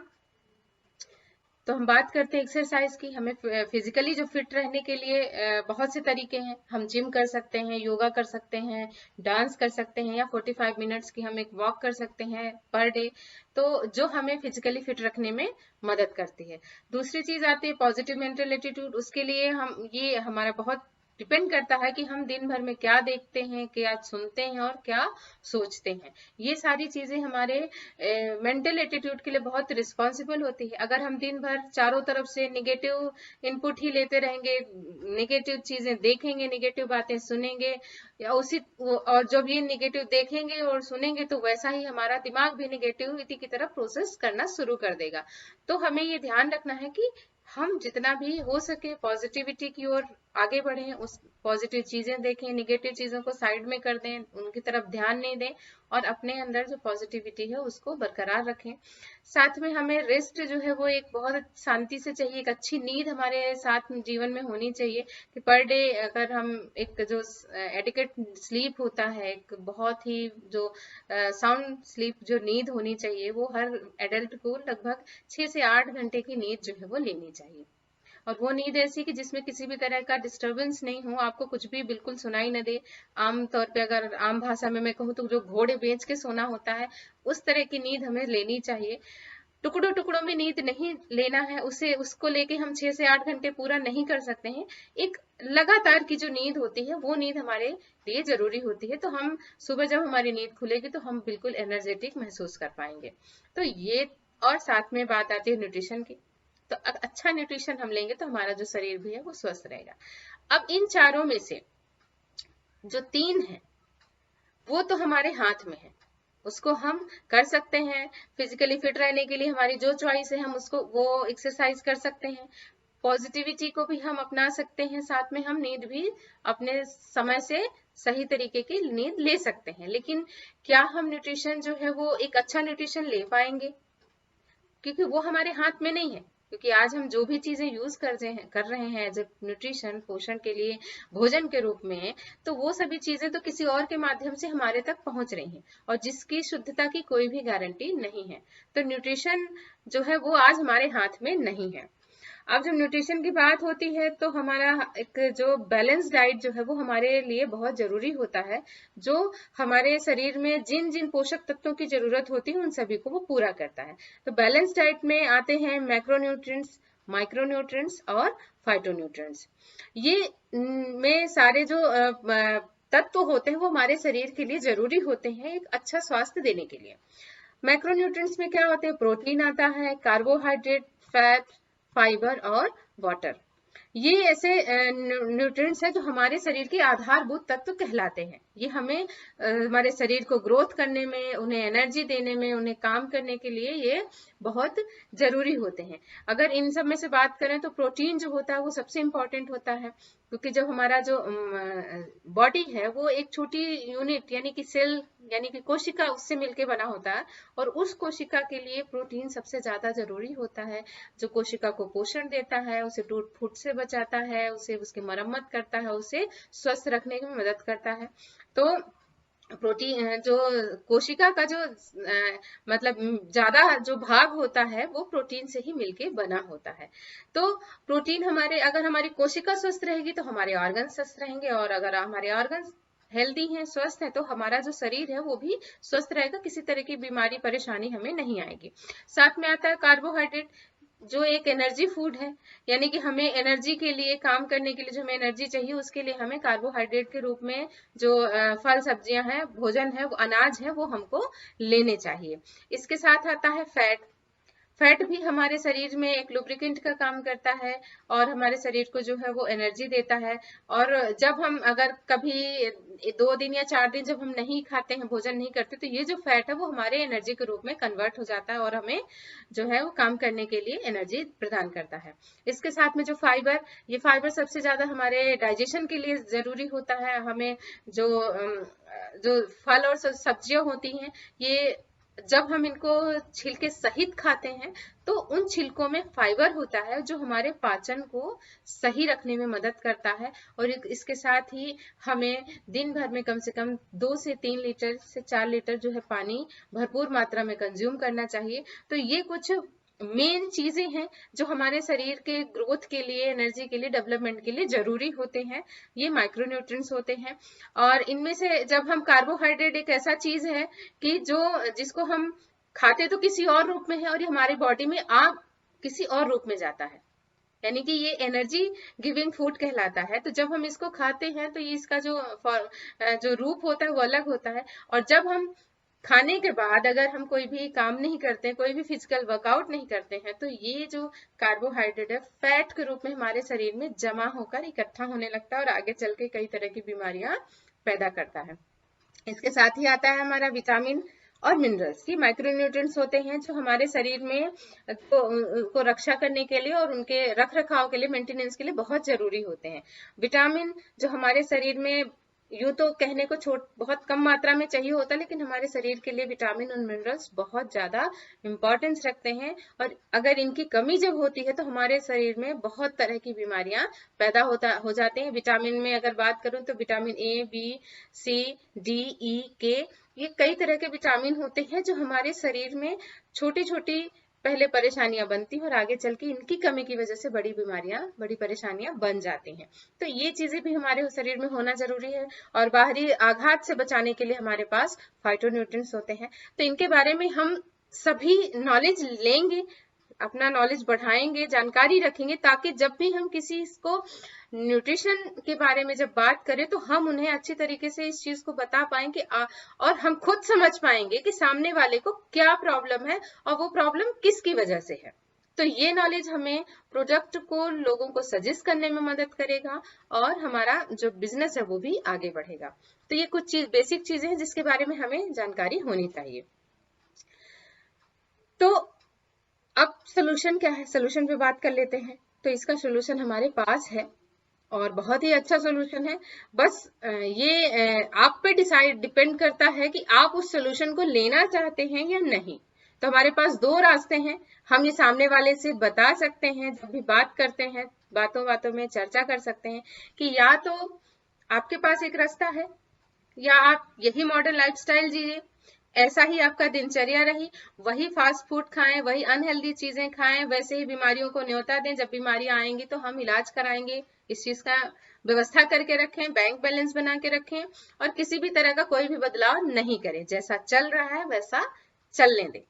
तो हम बात करते हैं एक्सरसाइज की। हमें फिजिकली जो फिट रहने के लिए बहुत से तरीके हैं। हम जिम कर सकते हैं, योगा कर सकते हैं, डांस कर सकते हैं, या 45 मिनट्स की हम एक वॉक कर सकते हैं पर डे, तो जो हमें फिजिकली फिट रखने में मदद करती है। दूसरी चीज आती है पॉजिटिव मेंटल एटीट्यूड। उसके लिए हम, ये हमारा बहुत डिपेंड करता है कि हम दिन भर में क्या देखते हैं, क्या सुनते हैं और क्या सोचते हैं। ये सारी चीजें हमारे मेंटल एटीट्यूड के लिए बहुत रिस्पॉन्सिबल होती है। अगर हम दिन भर चारों तरफ से निगेटिव इनपुट ही लेते रहेंगे, निगेटिव चीजें देखेंगे, निगेटिव बातें सुनेंगे, या और जब ये निगेटिव देखेंगे और सुनेंगे तो वैसा ही हमारा दिमाग भी निगेटिविटी की तरफ प्रोसेस करना शुरू कर देगा। तो हमें ये ध्यान रखना है कि हम जितना भी हो सके पॉजिटिविटी की ओर आगे बढ़ें, उस पॉजिटिव चीजें देखें, निगेटिव चीजों को साइड में कर दें, उनकी तरफ ध्यान नहीं दें, और अपने अंदर जो पॉजिटिविटी है उसको बरकरार रखें। साथ में हमें रेस्ट जो है वो एक बहुत शांति से चाहिए, एक अच्छी नींद हमारे साथ जीवन में होनी चाहिए, कि पर डे अगर हम एक जो एडिक्वेट स्लीप होता है, एक बहुत ही जो साउंड स्लीप जो नींद होनी चाहिए, वो हर एडल्ट को लगभग 6 से 8 घंटे की नींद जो है वो लेनी चाहिए। और वो नींद ऐसी कि जिसमें किसी भी तरह का डिस्टरबेंस नहीं हो, आपको कुछ भी बिल्कुल सुनाई न दे। आम तौर पे अगर आम भाषा में मैं कहूँ तो जो घोड़े बेच के सोना होता है, उस तरह की नींद हमें लेनी चाहिए। टुकड़ों टुकड़ों में नींद नहीं लेना है, उसको लेके हम 6 से 8 घंटे पूरा नहीं कर सकते हैं। एक लगातार की जो नींद होती है वो नींद हमारे लिए जरूरी होती है। तो हम सुबह जब हमारी नींद खुलेगी तो हम बिल्कुल एनर्जेटिक महसूस कर पाएंगे। तो ये, और साथ में बात आती है न्यूट्रिशन की। तो अच्छा न्यूट्रिशन हम लेंगे तो हमारा जो शरीर भी है वो स्वस्थ रहेगा। अब इन चारों में से जो 3 है वो तो हमारे हाथ में है, उसको हम कर सकते हैं। फिजिकली फिट रहने के लिए हमारी जो चॉइस है हम उसको वो एक्सरसाइज कर सकते हैं, पॉजिटिविटी को भी हम अपना सकते हैं, साथ में हम नींद भी अपने समय से सही तरीके की नींद ले सकते हैं। लेकिन क्या हम न्यूट्रिशन जो है वो एक अच्छा न्यूट्रिशन ले पाएंगे? क्योंकि वो हमारे हाथ में नहीं है। क्योंकि आज हम जो भी चीजें यूज कर रहे हैं एज ए न्यूट्रिशन, पोषण के लिए, भोजन के रूप में, तो वो सभी चीजें तो किसी और के माध्यम से हमारे तक पहुंच रही हैं, और जिसकी शुद्धता की कोई भी गारंटी नहीं है। तो न्यूट्रिशन जो है वो आज हमारे हाथ में नहीं है। अब जब न्यूट्रिशन की बात होती है तो हमारा एक जो बैलेंस डाइट जो है वो हमारे लिए बहुत जरूरी होता है, जो हमारे शरीर में जिन जिन पोषक तत्वों की जरूरत होती है उन सभी को वो पूरा करता है। तो बैलेंस डाइट में आते हैं मैक्रोन्यूट्रिएंट्स, माइक्रोन्यूट्रिएंट्स और फाइटोन्यूट्रिएंट्स। ये में सारे जो तत्व होते हैं वो हमारे शरीर के लिए जरूरी होते हैं एक अच्छा स्वास्थ्य देने के लिए। मैक्रोन्यूट्रिएंट्स में क्या होते हैं? प्रोटीन आता है, कार्बोहाइड्रेट, फैट, फाइबर और वाटर। ये ऐसे न्यूट्रिएंट्स हैं जो हमारे शरीर के आधारभूत तत्व कहलाते हैं। ये हमें हमारे शरीर को ग्रोथ करने में, उन्हें एनर्जी देने में, उन्हें काम करने के लिए ये बहुत जरूरी होते हैं। अगर इन सब में से बात करें तो प्रोटीन जो होता है वो सबसे इम्पोर्टेंट होता है, क्योंकि जब हमारा जो बॉडी है वो एक छोटी यूनिट यानी कि सेल यानी कि कोशिका उससे मिलके बना होता है, और उस कोशिका के लिए प्रोटीन सबसे ज्यादा जरूरी होता है, जो कोशिका को पोषण देता है, उसे टूट फूट से बचाता है, उसे उसकी मरम्मत करता है, उसे स्वस्थ रखने में मदद करता है। तो प्रोटीन जो कोशिका का जो मतलब ज्यादा जो भाग होता है वो प्रोटीन से ही मिलके बना होता है। तो प्रोटीन हमारे, अगर हमारी कोशिका स्वस्थ रहेगी तो हमारे ऑर्गन स्वस्थ रहेंगे, और अगर हमारे ऑर्गन हेल्दी हैं, स्वस्थ है, तो हमारा जो शरीर है वो भी स्वस्थ रहेगा, किसी तरह की बीमारी परेशानी हमें नहीं आएगी। साथ में आता है कार्बोहाइड्रेट, जो एक एनर्जी फूड है, यानी कि हमें एनर्जी के लिए, काम करने के लिए जो हमें एनर्जी चाहिए उसके लिए हमें कार्बोहाइड्रेट के रूप में जो फल सब्जियां हैं, भोजन है, वो अनाज है, वो हमको लेने चाहिए। इसके साथ आता है फैट। फैट भी हमारे शरीर में एक लुब्रिकेंट का काम करता है, और हमारे शरीर को जो है वो एनर्जी देता है। और जब हम अगर कभी 2 दिन या 4 दिन जब हम नहीं खाते हैं, भोजन नहीं करते, तो ये जो फैट है वो हमारे एनर्जी के रूप में कन्वर्ट हो जाता है, और हमें जो है वो काम करने के लिए एनर्जी प्रदान करता है। इसके साथ में जो फाइबर, ये फाइबर सबसे ज्यादा हमारे डाइजेशन के लिए जरूरी होता है। हमें जो फल और सब्जियां होती हैं, ये जब हम इनको छिलके सहित खाते हैं तो उन छिलकों में फाइबर होता है, जो हमारे पाचन को सही रखने में मदद करता है। और इसके साथ ही हमें दिन भर में कम से कम 2 से 3 लीटर से 4 लीटर जो है पानी भरपूर मात्रा में कंज्यूम करना चाहिए। तो ये कुछ मेन चीजें हैं जो हमारे शरीर के ग्रोथ के लिए, एनर्जी के लिए, डेवलपमेंट के लिए जरूरी होते हैं। ये माइक्रोन्यूट्रिएंट्स होते हैं। और इनमें से जब हम, कार्बोहाइड्रेट एक ऐसा चीज है कि जिसको हम खाते तो किसी और रूप में है, और ये हमारी बॉडी में किसी और रूप में जाता है, यानी कि ये एनर्जी गिविंग फूड कहलाता है। तो जब हम इसको खाते हैं तो ये इसका जो रूप होता है वो अलग होता है। और जब हम खाने के बाद अगर हम कोई भी काम नहीं करते, कोई भी फिजिकल वर्कआउट नहीं करते हैं, तो ये जो कार्बोहाइड्रेट है फैट के रूप में हमारे शरीर में जमा होकर इकट्ठा होने लगता है, और आगे चल के कई तरह की बीमारियां पैदा करता है। इसके साथ ही आता है हमारा विटामिन और मिनरल्स। ये माइक्रोन्यूट्रिएंट्स होते हैं जो हमारे शरीर में को रक्षा करने के लिए और उनके रख रखाव के लिए, मेंटेनेंस के लिए बहुत जरूरी होते हैं। विटामिन जो हमारे शरीर में यूं तो कहने को बहुत कम मात्रा में चाहिए होता है, लेकिन हमारे शरीर के लिए विटामिन और मिनरल्स बहुत ज्यादा इंपॉर्टेंस रखते हैं। और अगर इनकी कमी जब होती है तो हमारे शरीर में बहुत तरह की बीमारियां पैदा हो जाते हैं। विटामिन में अगर बात करूं तो vitamin A, B, C, D, E, K, ये कई तरह के विटामिन होते हैं जो हमारे शरीर में छोटी छोटी पहले परेशानियां बनती हैं, और आगे चल के इनकी कमी की वजह से बड़ी बीमारियां, बड़ी परेशानियां बन जाती हैं। तो ये चीजें भी हमारे शरीर में होना जरूरी है। और बाहरी आघात से बचाने के लिए हमारे पास फाइटोन्यूट्रिएंट्स होते हैं। तो इनके बारे में हम सभी नॉलेज लेंगे, अपना नॉलेज बढ़ाएंगे, जानकारी रखेंगे, ताकि जब भी हम किसी को न्यूट्रिशन के बारे में जब बात करें तो हम उन्हें अच्छी तरीके से इस चीज को बता पाएंगे, और हम खुद समझ पाएंगे कि सामने वाले को क्या प्रॉब्लम है और वो प्रॉब्लम किसकी वजह से है। तो ये नॉलेज हमें प्रोडक्ट को लोगों को सजेस्ट करने में मदद करेगा, और हमारा जो बिजनेस है वो भी आगे बढ़ेगा। तो ये कुछ बेसिक चीजें हैं जिसके बारे में हमें जानकारी होनी चाहिए। तो अब सोल्यूशन क्या है, सोल्यूशन पे बात कर लेते हैं। तो इसका सोल्यूशन हमारे पास है, और बहुत ही अच्छा सोल्यूशन है। बस ये आप पे डिपेंड करता है कि आप उस सोल्यूशन को लेना चाहते हैं या नहीं। तो हमारे पास 2 रास्ते हैं। हम ये सामने वाले से बता सकते हैं, जब भी बात करते हैं, बातों बातों में चर्चा कर सकते हैं कि या तो आपके पास एक रास्ता है, या आप यही मॉडर्न लाइफस्टाइल जिए, ऐसा ही आपका दिनचर्या रही, वही फास्ट फूड खाएं, वही अनहेल्दी चीजें खाएं, वैसे ही बीमारियों को न्योता दें। जब बीमारियां आएंगी तो हम इलाज कराएंगे, इस चीज का व्यवस्था करके रखें, बैंक बैलेंस बना के रखें, और किसी भी तरह का कोई भी बदलाव नहीं करें, जैसा चल रहा है वैसा चलने दें।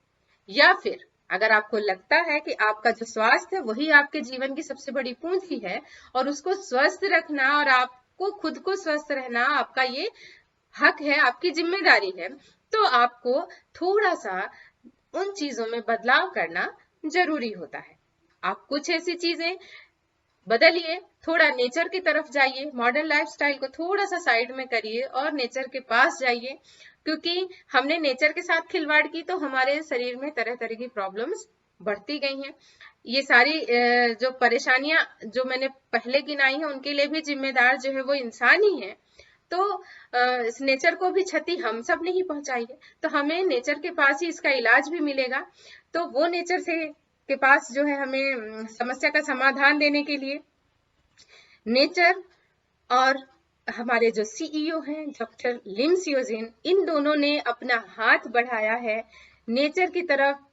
या फिर अगर आपको लगता है कि आपका जो स्वास्थ्य है वही आपके जीवन की सबसे बड़ी पूंजी है, और उसको स्वस्थ रखना और आपको खुद को स्वस्थ रहना आपका ये हक है, आपकी जिम्मेदारी है, तो आपको थोड़ा सा उन चीजों में बदलाव करना जरूरी होता है। आप कुछ ऐसी चीजें बदलिए, थोड़ा नेचर की तरफ जाइए, मॉडर्न लाइफस्टाइल को थोड़ा सा साइड में करिए और नेचर के पास जाइए, क्योंकि हमने नेचर के साथ खिलवाड़ की तो हमारे शरीर में तरह तरह की प्रॉब्लम्स बढ़ती गई हैं। ये सारी जो परेशानियां जो मैंने पहले गिनाई हैं उनके लिए भी जिम्मेदार जो है वो इंसान ही है। तो इस नेचर को भी क्षति हम सब ने ही पहुंचाई है, तो हमें नेचर के पास ही इसका इलाज भी मिलेगा। तो वो नेचर से के पास जो है हमें समस्या का समाधान देने के लिए नेचर और हमारे जो सीईओ हैं डॉक्टर लिम सियोजिन, इन दोनों ने अपना हाथ बढ़ाया है नेचर की तरफ।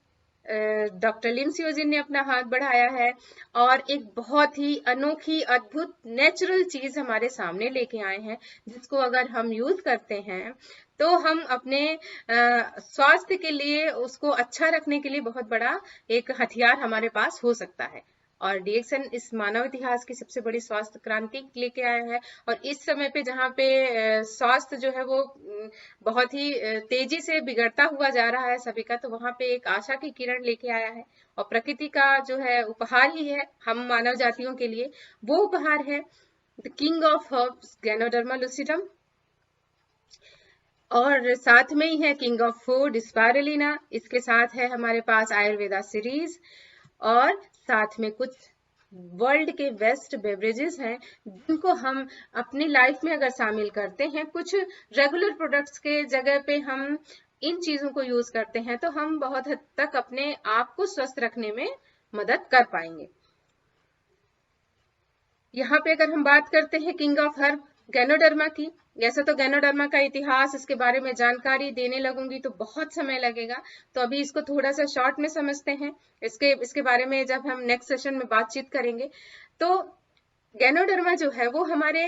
डॉक्टर लिम सियोजिन ने अपना हाथ बढ़ाया है और एक बहुत ही अनोखी अद्भुत नेचुरल चीज हमारे सामने लेके आए हैं, जिसको अगर हम यूज करते हैं तो हम अपने स्वास्थ्य के लिए, उसको अच्छा रखने के लिए बहुत बड़ा एक हथियार हमारे पास हो सकता है। और डीएक्सएन इस मानव इतिहास की सबसे बड़ी स्वास्थ्य क्रांति लेके आया है। और इस समय पे जहाँ पे स्वास्थ्य जो है वो बहुत ही तेजी से बिगड़ता हुआ जा रहा है सभी का, तो वहां पे एक आशा की किरण लेके आया है। और प्रकृति का जो है उपहार ही है हम मानव जातियों के लिए, वो उपहार है the king of herbs ganoderma lucidum, और साथ में ही है किंग ऑफ फूड स्पाइरुलिना। इसके साथ है हमारे पास आयुर्वेदा सीरीज, और साथ में कुछ वर्ल्ड के बेस्ट बेवरेजेस हैं जिनको हम अपनी लाइफ में अगर शामिल करते हैं, कुछ रेगुलर प्रोडक्ट्स के जगह पे हम इन चीजों को यूज करते हैं, तो हम बहुत हद तक अपने आप को स्वस्थ रखने में मदद कर पाएंगे। यहाँ पे अगर हम बात करते हैं किंग ऑफ हर्ब गैनोडर्मा की, वैसे तो गैनोडर्मा का इतिहास, इसके बारे में जानकारी देने लगूंगी तो बहुत समय लगेगा, तो अभी इसको थोड़ा सा शॉर्ट में समझते हैं। इसके बारे में जब हम नेक्स्ट सेशन में बातचीत करेंगे। तो गैनोडर्मा जो है वो हमारे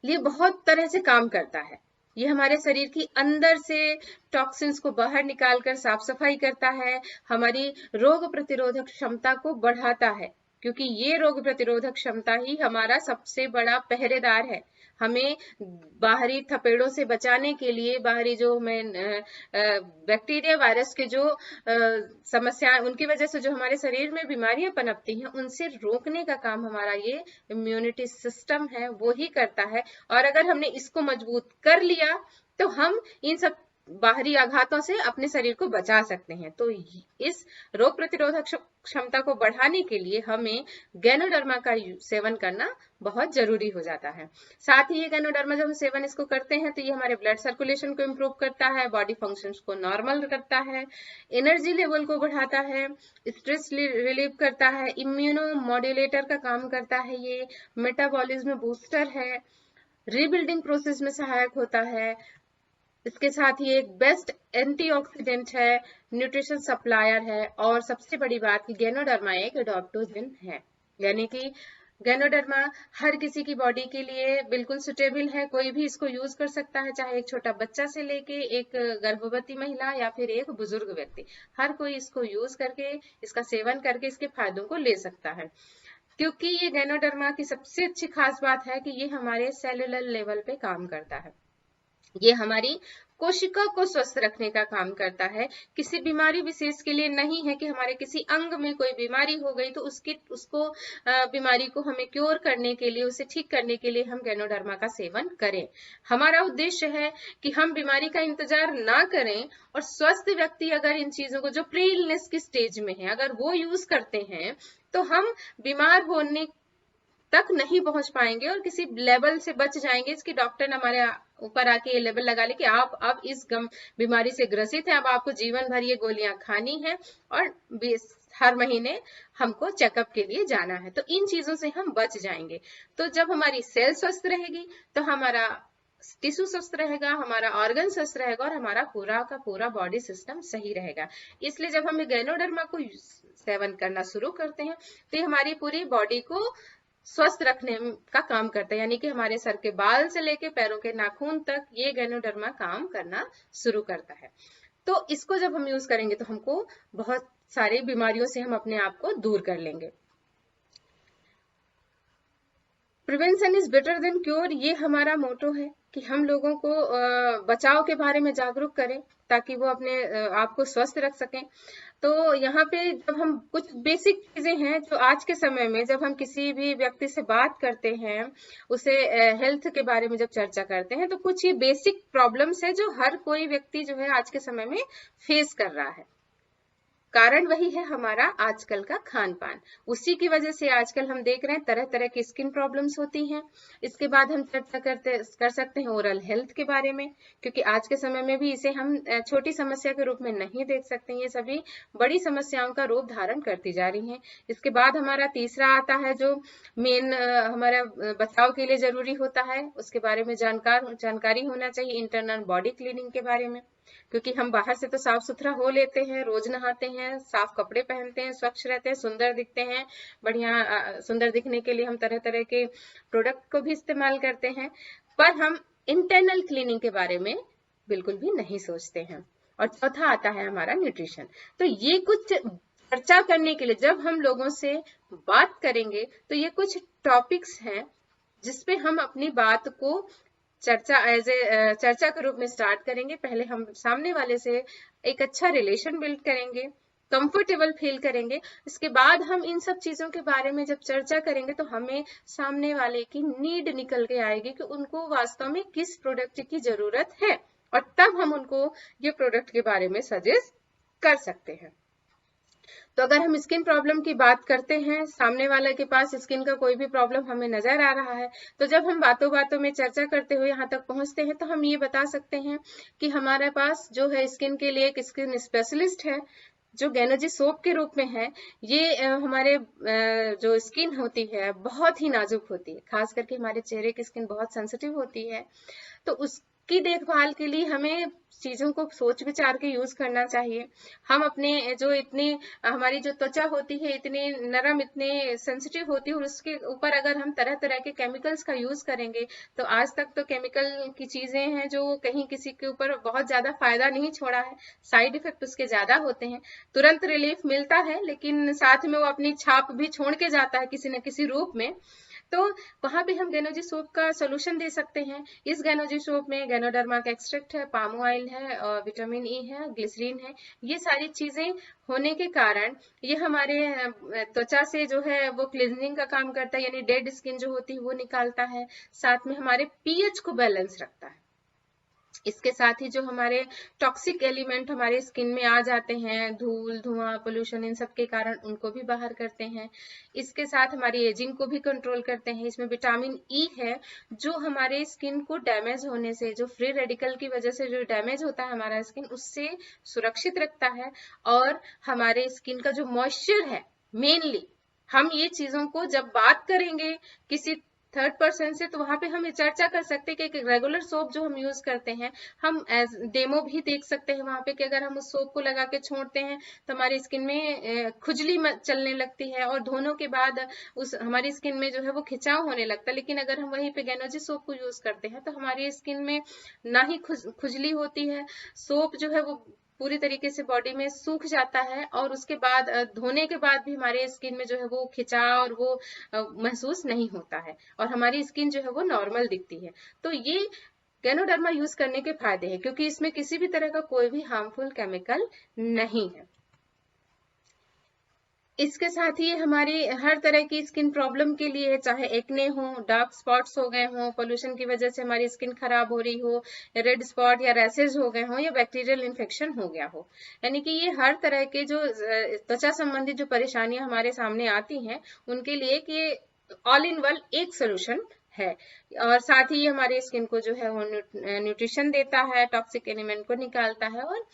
लिए बहुत तरह से काम करता है। ये हमारे शरीर की अंदर से टॉक्सिन्स को बाहर निकालकर साफ सफाई करता है, हमारी रोग प्रतिरोधक क्षमता को बढ़ाता है, क्योंकि ये रोग प्रतिरोधक क्षमता ही हमारा सबसे बड़ा पहरेदार है। हमें बाहरी थपेड़ों से बचाने के लिए, बाहरी जो बैक्टीरिया वायरस के जो समस्याएं, उनकी वजह से जो हमारे शरीर में बीमारियां पनपती हैं, उनसे रोकने का काम हमारा ये इम्यूनिटी सिस्टम है वो ही करता है। और अगर हमने इसको मजबूत कर लिया तो हम इन सब बाहरी आघातों से अपने शरीर को बचा सकते हैं। तो इस रोग प्रतिरोधक क्षमता को बढ़ाने के लिए हमें गैनोडर्मा का सेवन करना बहुत जरूरी हो जाता है। साथ ही ये गैनोडर्मा जब हम सेवन इसको करते हैं तो ये हमारे ब्लड सर्कुलेशन को इम्प्रूव करता है, बॉडी फंक्शंस को नॉर्मल करता है, एनर्जी लेवल को बढ़ाता है, स्ट्रेस रिलीव करता है, इम्यूनो मॉड्यूलेटर का काम करता है, ये मेटाबॉलिज्म बूस्टर है, रीबिल्डिंग प्रोसेस में सहायक होता है। इसके साथ ही एक बेस्ट एंटीऑक्सीडेंट है, न्यूट्रिशन सप्लायर है, और सबसे बड़ी बात कि गैनोडर्मा एक एडॉप्टोजिन है, यानी कि गैनोडर्मा हर किसी की बॉडी के लिए बिल्कुल सुटेबल है। कोई भी इसको यूज कर सकता है, चाहे एक छोटा बच्चा से लेके एक गर्भवती महिला या फिर एक बुजुर्ग व्यक्ति, हर कोई इसको यूज करके, इसका सेवन करके इसके फायदों को ले सकता है। क्योंकि ये गैनोडर्मा की सबसे अच्छी खास बात है कि ये हमारे सेलुलर लेवल पे काम करता है, ये हमारी कोशिका को स्वस्थ रखने का काम करता है। किसी बीमारी विशेष के लिए नहीं है कि हमारे किसी अंग में कोई बीमारी हो गई तो उसको बीमारी को हमें क्योर करने के लिए, उसे ठीक करने के लिए हम गैनोडर्मा का सेवन करें। हमारा उद्देश्य है कि हम बीमारी का इंतजार ना करें, और स्वस्थ व्यक्ति अगर इन चीजों को जो प्री इलनेस की स्टेज में है अगर वो यूज करते हैं तो हम बीमार होने तक नहीं पहुंच पाएंगे और किसी लेवल से बच जाएंगे, इसकी डॉक्टर हमारे ऊपर आके ये लेवल लगा ले कि आप अब इस बीमारी से ग्रसित हैं, अब आपको जीवन भर ये गोलियां खानी है और हर महीने हमको चेकअप के लिए जाना है। तो इन चीजों से हम बच जाएंगे। तो जब हमारी सेल स्वस्थ रहेगी तो हमारा टिश्यू स्वस्थ रहेगा, हमारा ऑर्गन स्वस्थ रहेगा, और हमारा पूरा का पूरा बॉडी सिस्टम सही रहेगा। इसलिए जब हम गैनोडर्मा को सेवन करना शुरू करते हैं तो ये हमारी पूरी बॉडी को स्वस्थ रखने का काम करता है, यानी कि हमारे सर के बाल से लेके पैरों के नाखून तक ये गैनोडर्मा काम करना शुरू करता है। तो इसको जब हम यूज करेंगे तो हमको बहुत सारी बीमारियों से हम अपने आप को दूर कर लेंगे। Prevention is better than cure, ये हमारा मोटो है। कि हम लोगों को बचाव के बारे में जागरूक करें ताकि वो अपने आप को स्वस्थ रख सकें। तो यहाँ पे जब हम कुछ बेसिक चीजें हैं जो आज के समय में जब हम किसी भी व्यक्ति से बात करते हैं, उसे हेल्थ के बारे में जब चर्चा करते हैं, तो कुछ ये बेसिक प्रॉब्लम्स है जो हर कोई व्यक्ति जो है आज के समय में फेस कर रहा है। कारण वही है हमारा आजकल का खान पान। उसी की वजह से आजकल हम देख रहे हैं तरह तरह की स्किन प्रॉब्लम्स होती हैं। इसके बाद हम चर्चा कर सकते हैं ओरल हेल्थ के बारे में, क्योंकि आज के समय में भी इसे हम छोटी समस्या के रूप में नहीं देख सकते। ये सभी बड़ी समस्याओं का रूप धारण करती जा रही हैं। इसके बाद हमारा तीसरा आता है जो मेन हमारा बचाव के लिए जरूरी होता है, उसके बारे में जानकारी होना चाहिए, इंटरनल बॉडी क्लीनिंग के बारे में। क्योंकि हम बाहर से तो साफ सुथरा हो लेते हैं, रोज नहाते हैं, साफ कपड़े पहनते हैं, स्वच्छ रहते हैं, सुंदर दिखते हैं, बढ़िया सुंदर दिखने के लिए हम तरह तरह के प्रोडक्ट को भी इस्तेमाल करते हैं, पर हम इंटरनल क्लीनिंग के बारे में बिल्कुल भी नहीं सोचते हैं। और चौथा आता है हमारा न्यूट्रिशन। तो ये कुछ चर्चा करने के लिए जब हम लोगों से बात करेंगे तो ये कुछ टॉपिक्स हैं जिसपे हम अपनी बात को चर्चा के रूप में स्टार्ट करेंगे। पहले हम सामने वाले से एक अच्छा रिलेशन बिल्ड करेंगे, कंफर्टेबल फील करेंगे। इसके बाद हम इन सब चीजों के बारे में जब चर्चा करेंगे तो हमें सामने वाले की नीड निकल के आएगी कि उनको वास्तव में किस प्रोडक्ट की जरूरत है, और तब हम उनको ये प्रोडक्ट के बारे में सजेस्ट कर सकते हैं। तो अगर हम स्किन प्रॉब्लम की बात करते हैं, सामने वाले के पास स्किन का कोई भी प्रॉब्लम हमें नजर आ रहा है, तो जब हम बातों बातों में चर्चा करते हुए यहाँ तक पहुंचते हैं तो हम ये बता सकते हैं कि हमारे पास जो है स्किन के लिए एक स्किन स्पेशलिस्ट है जो गैनोजी सोप के रूप में है। ये हमारे जो स्किन होती है बहुत ही नाजुक होती है, खास करके हमारे चेहरे की स्किन बहुत सेंसिटिव होती है। तो उसकी देखभाल के लिए हमें चीजों को सोच विचार के यूज करना चाहिए। हम अपने जो इतनी हमारी जो त्वचा होती है इतनी नरम, इतनी सेंसिटिव होती है, और उसके ऊपर अगर हम तरह तरह के केमिकल्स का यूज करेंगे, तो आज तक तो केमिकल की चीजें हैं जो कहीं किसी के ऊपर बहुत ज्यादा फायदा नहीं छोड़ा है, साइड इफेक्ट उसके ज्यादा होते हैं। तुरंत रिलीफ मिलता है लेकिन साथ में वो अपनी छाप भी छोड़ के जाता है किसी न किसी रूप में। तो वहां पे हम गैनोजी सोप का सोल्यूशन दे सकते हैं। इस गैनोजी सोप में गैनोडर्मा का एक्सट्रैक्ट है, पाम ऑयल है, और विटामिन ई है, ग्लिसरीन है। ये सारी चीजें होने के कारण ये हमारे त्वचा से जो है वो क्लींजिंग का काम करता है, यानी डेड स्किन जो होती है वो निकालता है, साथ में हमारे पीएच को बैलेंस रखता है। इसके साथ ही जो हमारे टॉक्सिक एलिमेंट हमारे स्किन में आ जाते हैं, धूल, धुआं, पोल्यूशन, इन सब के कारण उनको भी बाहर करते हैं। इसके साथ हमारी एजिंग को भी कंट्रोल करते हैं। इसमें विटामिन ई है जो हमारे स्किन को डैमेज होने से, जो फ्री रेडिकल की वजह से जो डैमेज होता है हमारा स्किन, उससे सुरक्षित रखता है। और हमारे स्किन का जो मॉइस्चर है, मेनली हम ये चीजों को जब बात करेंगे किसी थर्ड पर्सन से, तो वहां पे हम चर्चा कर सकते हैं कि एक रेगुलर सोप जो हम यूज करते हैं, हम एज डेमो भी देख सकते हैं वहां पे कि अगर हम उस सोप को लगा के छोड़ते हैं तो हमारी स्किन में खुजली चलने लगती है, और धोने के बाद उस हमारी स्किन में जो है वो खिंचाव होने लगता है। लेकिन अगर हम वहीं पे गैनोजी सोप को यूज करते हैं तो हमारी स्किन में ना ही खुजली होती है, सोप जो है वो पूरी तरीके से बॉडी में सूख जाता है, और उसके बाद धोने के बाद भी हमारे स्किन में जो है वो खिंचाव और वो महसूस नहीं होता है, और हमारी स्किन जो है वो नॉर्मल दिखती है। तो ये गैनोडर्मा यूज करने के फायदे हैं, क्योंकि इसमें किसी भी तरह का कोई भी हार्मफुल केमिकल नहीं है। इसके साथ ही हमारी हर तरह की स्किन प्रॉब्लम के लिए, चाहे एक्ने हो, डार्क स्पॉट्स हो गए हो, पोल्यूशन की वजह से हमारी स्किन खराब हो रही हो, रेड स्पॉट या रैसेज हो गए हो, या बैक्टीरियल इन्फेक्शन हो गया हो, यानी कि ये हर तरह के जो त्वचा संबंधित जो परेशानियां हमारे सामने आती हैं उनके लिए कि ऑल इन वन एक सोल्यूशन है। और साथ ही हमारे स्किन को जो है वो न्यूट्रिशन देता है, टॉक्सिक एलिमेंट को निकालता है। और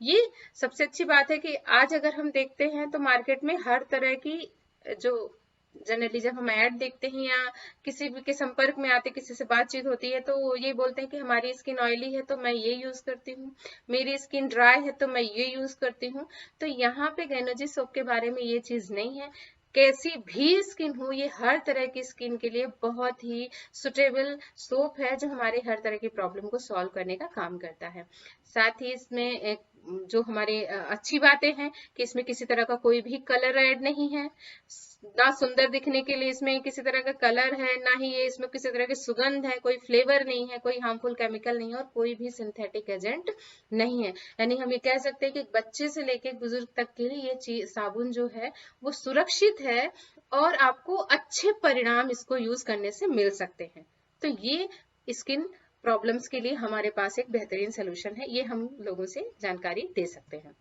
ये सबसे अच्छी बात है कि आज अगर हम देखते हैं तो मार्केट में हर तरह की जो जनरली जब हम ऐड देखते हैं या किसी भी के संपर्क में आते, किसी से बातचीत होती है, तो वो ये बोलते हैं कि हमारी स्किन ऑयली है तो मैं ये यूज करती हूँ, मेरी स्किन ड्राई है तो मैं ये यूज करती हूँ। तो यहाँ पे गैनोजी सोप के बारे में ये चीज नहीं है। कैसी भी स्किन हो, ये हर तरह की स्किन के लिए बहुत ही सुटेबल सोप है जो हमारे हर तरह की प्रॉब्लम को सॉल्व करने का काम करता है। साथ ही इसमें जो हमारे अच्छी बातें हैं कि इसमें किसी तरह का कोई भी कलर ऐड नहीं है, ना सुंदर दिखने के लिए इसमें किसी तरह का कलर है, ना ही ये इसमें किसी तरह की सुगंध है, कोई फ्लेवर नहीं है, कोई हार्मफुल केमिकल नहीं है और कोई भी सिंथेटिक एजेंट नहीं है। यानी हम ये कह सकते हैं कि बच्चे से लेकर बुजुर्ग तक के लिए ये चीज साबुन जो है वो सुरक्षित है और आपको अच्छे परिणाम इसको यूज करने से मिल सकते हैं। तो ये स्किन प्रॉब्लम्स के लिए हमारे पास एक बेहतरीन सोल्यूशन है, ये हम लोगों से जानकारी दे सकते हैं।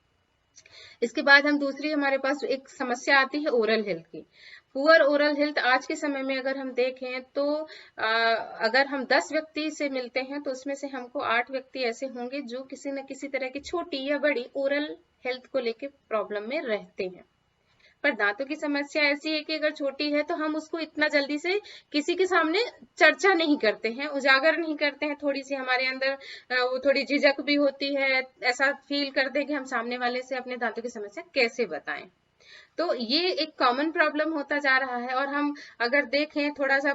इसके बाद हम दूसरी हमारे पास एक समस्या आती है ओरल हेल्थ की। पुअर ओरल हेल्थ आज के समय में अगर हम देखें तो अगर हम 10 व्यक्ति से मिलते हैं तो उसमें से हमको 8 व्यक्ति ऐसे होंगे जो किसी न किसी तरह की छोटी या बड़ी ओरल हेल्थ को लेकर प्रॉब्लम में रहते हैं। पर दांतों की समस्या ऐसी है कि अगर छोटी है तो हम उसको इतना जल्दी से किसी के सामने चर्चा नहीं करते हैं, उजागर नहीं करते हैं। थोड़ी सी हमारे अंदर वो थोड़ी झिझक भी होती है, ऐसा फील करते हैं कि हम सामने वाले से अपने दांतों की समस्या कैसे बताएं। तो ये एक कॉमन प्रॉब्लम होता जा रहा है। और हम अगर देखें थोड़ा सा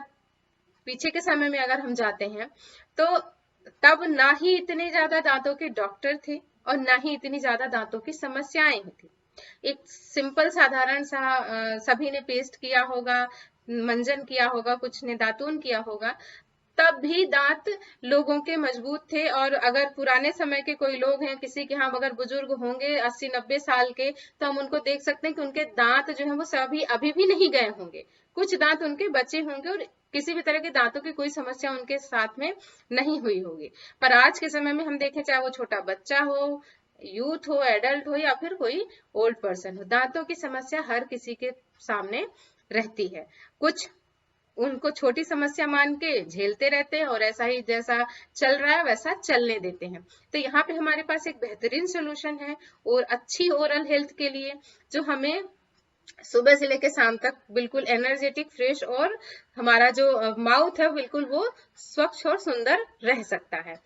पीछे के समय में अगर हम जाते हैं तो तब ना ही इतने ज्यादा दांतों के डॉक्टर थे और ना ही इतनी ज्यादा दांतों की समस्याएं थी। एक सिंपल साधारण सा सभी ने पेस्ट किया होगा, मंजन किया होगा, कुछ ने दातून किया होगा, तब भी दांत लोगों के मजबूत थे। और अगर पुराने समय के कोई लोग हैं, किसी के यहाँ अगर बुजुर्ग होंगे 80-90 साल के, तो हम उनको देख सकते हैं कि उनके दांत जो है वो सभी अभी भी नहीं गए होंगे, कुछ दांत उनके बचे होंगे और किसी भी तरह के दांतों की कोई समस्या उनके साथ में नहीं हुई होगी। पर आज के समय में हम देखें, चाहे वो छोटा बच्चा हो, यूथ हो, एडल्ट हो या फिर कोई ओल्ड पर्सन हो, दांतों की समस्या हर किसी के सामने रहती है। कुछ उनको छोटी समस्या मान के झेलते रहते हैं और ऐसा ही जैसा चल रहा है वैसा चलने देते हैं। तो यहाँ पे हमारे पास एक बेहतरीन सोल्यूशन है और अच्छी ओरल हेल्थ के लिए, जो हमें सुबह से लेकर शाम तक बिल्कुल एनर्जेटिक, फ्रेश और हमारा जो माउथ है बिल्कुल वो स्वच्छ और सुंदर रह सकता है।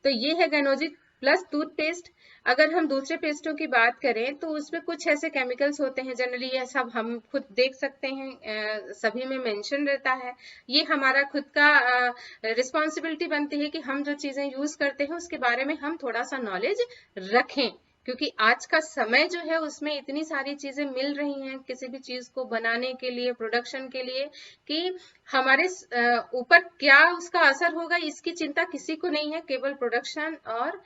तो ये है गैनोजिक प्लस टूथपेस्ट। अगर हम दूसरे पेस्टों की बात करें तो उसमें कुछ ऐसे केमिकल्स होते हैं, जनरली ये सब हम खुद देख सकते हैं, सभी में मेंशन रहता है। ये हमारा खुद का रिस्पॉन्सिबिलिटी बनती है कि हम जो चीजें यूज करते हैं उसके बारे में हम थोड़ा सा नॉलेज रखें, क्योंकि आज का समय जो है उसमें इतनी सारी चीजें मिल रही हैं किसी भी चीज को बनाने के लिए, प्रोडक्शन के लिए, कि हमारे ऊपर क्या उसका असर होगा इसकी चिंता किसी को नहीं है। केवल प्रोडक्शन और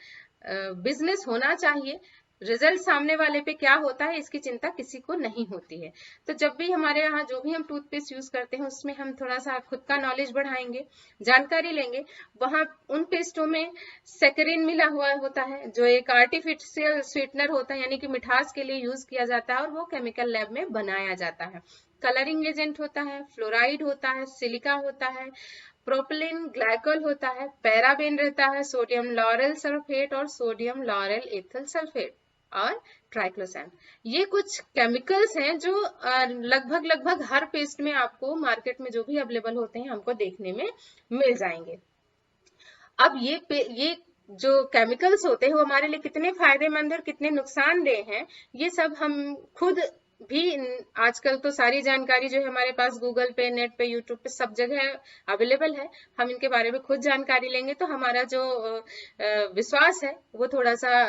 बिजनेस होना चाहिए, रिजल्ट सामने वाले पे क्या होता है इसकी चिंता किसी को नहीं होती है। तो जब भी हमारे यहाँ जो भी हम टूथपेस्ट यूज करते हैं उसमें हम थोड़ा सा खुद का नॉलेज बढ़ाएंगे, जानकारी लेंगे। वहां उन पेस्टों में सेक्रिन मिला हुआ होता है जो एक आर्टिफिशियल स्वीटनर होता है, यानी कि मिठास के लिए यूज किया जाता है और वो केमिकल लैब में बनाया जाता है। कलरिंग एजेंट होता है, फ्लोराइड होता है, सिलिका होता है, प्रोपिलीन ग्लाइकोल होता है, पैराबेन रहता है, सोडियम लॉरेल सल्फेट और सोडियम लॉरेल एथिल सल्फेट और ट्राइक्लोसान। ये कुछ केमिकल्स हैं जो लगभग हर पेस्ट में आपको मार्केट में जो भी अवेलेबल होते हैं हमको देखने में मिल जाएंगे। अब ये जो केमिकल्स होते हैं वो हमारे लिए कितने फायदेमंद और कितने नुकसानदेह हैं, ये सब हम खुद भी, आजकल तो सारी जानकारी जो है हमारे पास गूगल पे, नेट पे, यूट्यूब पे सब जगह अवेलेबल है। हम इनके बारे में खुद जानकारी लेंगे तो हमारा जो विश्वास है वो थोड़ा सा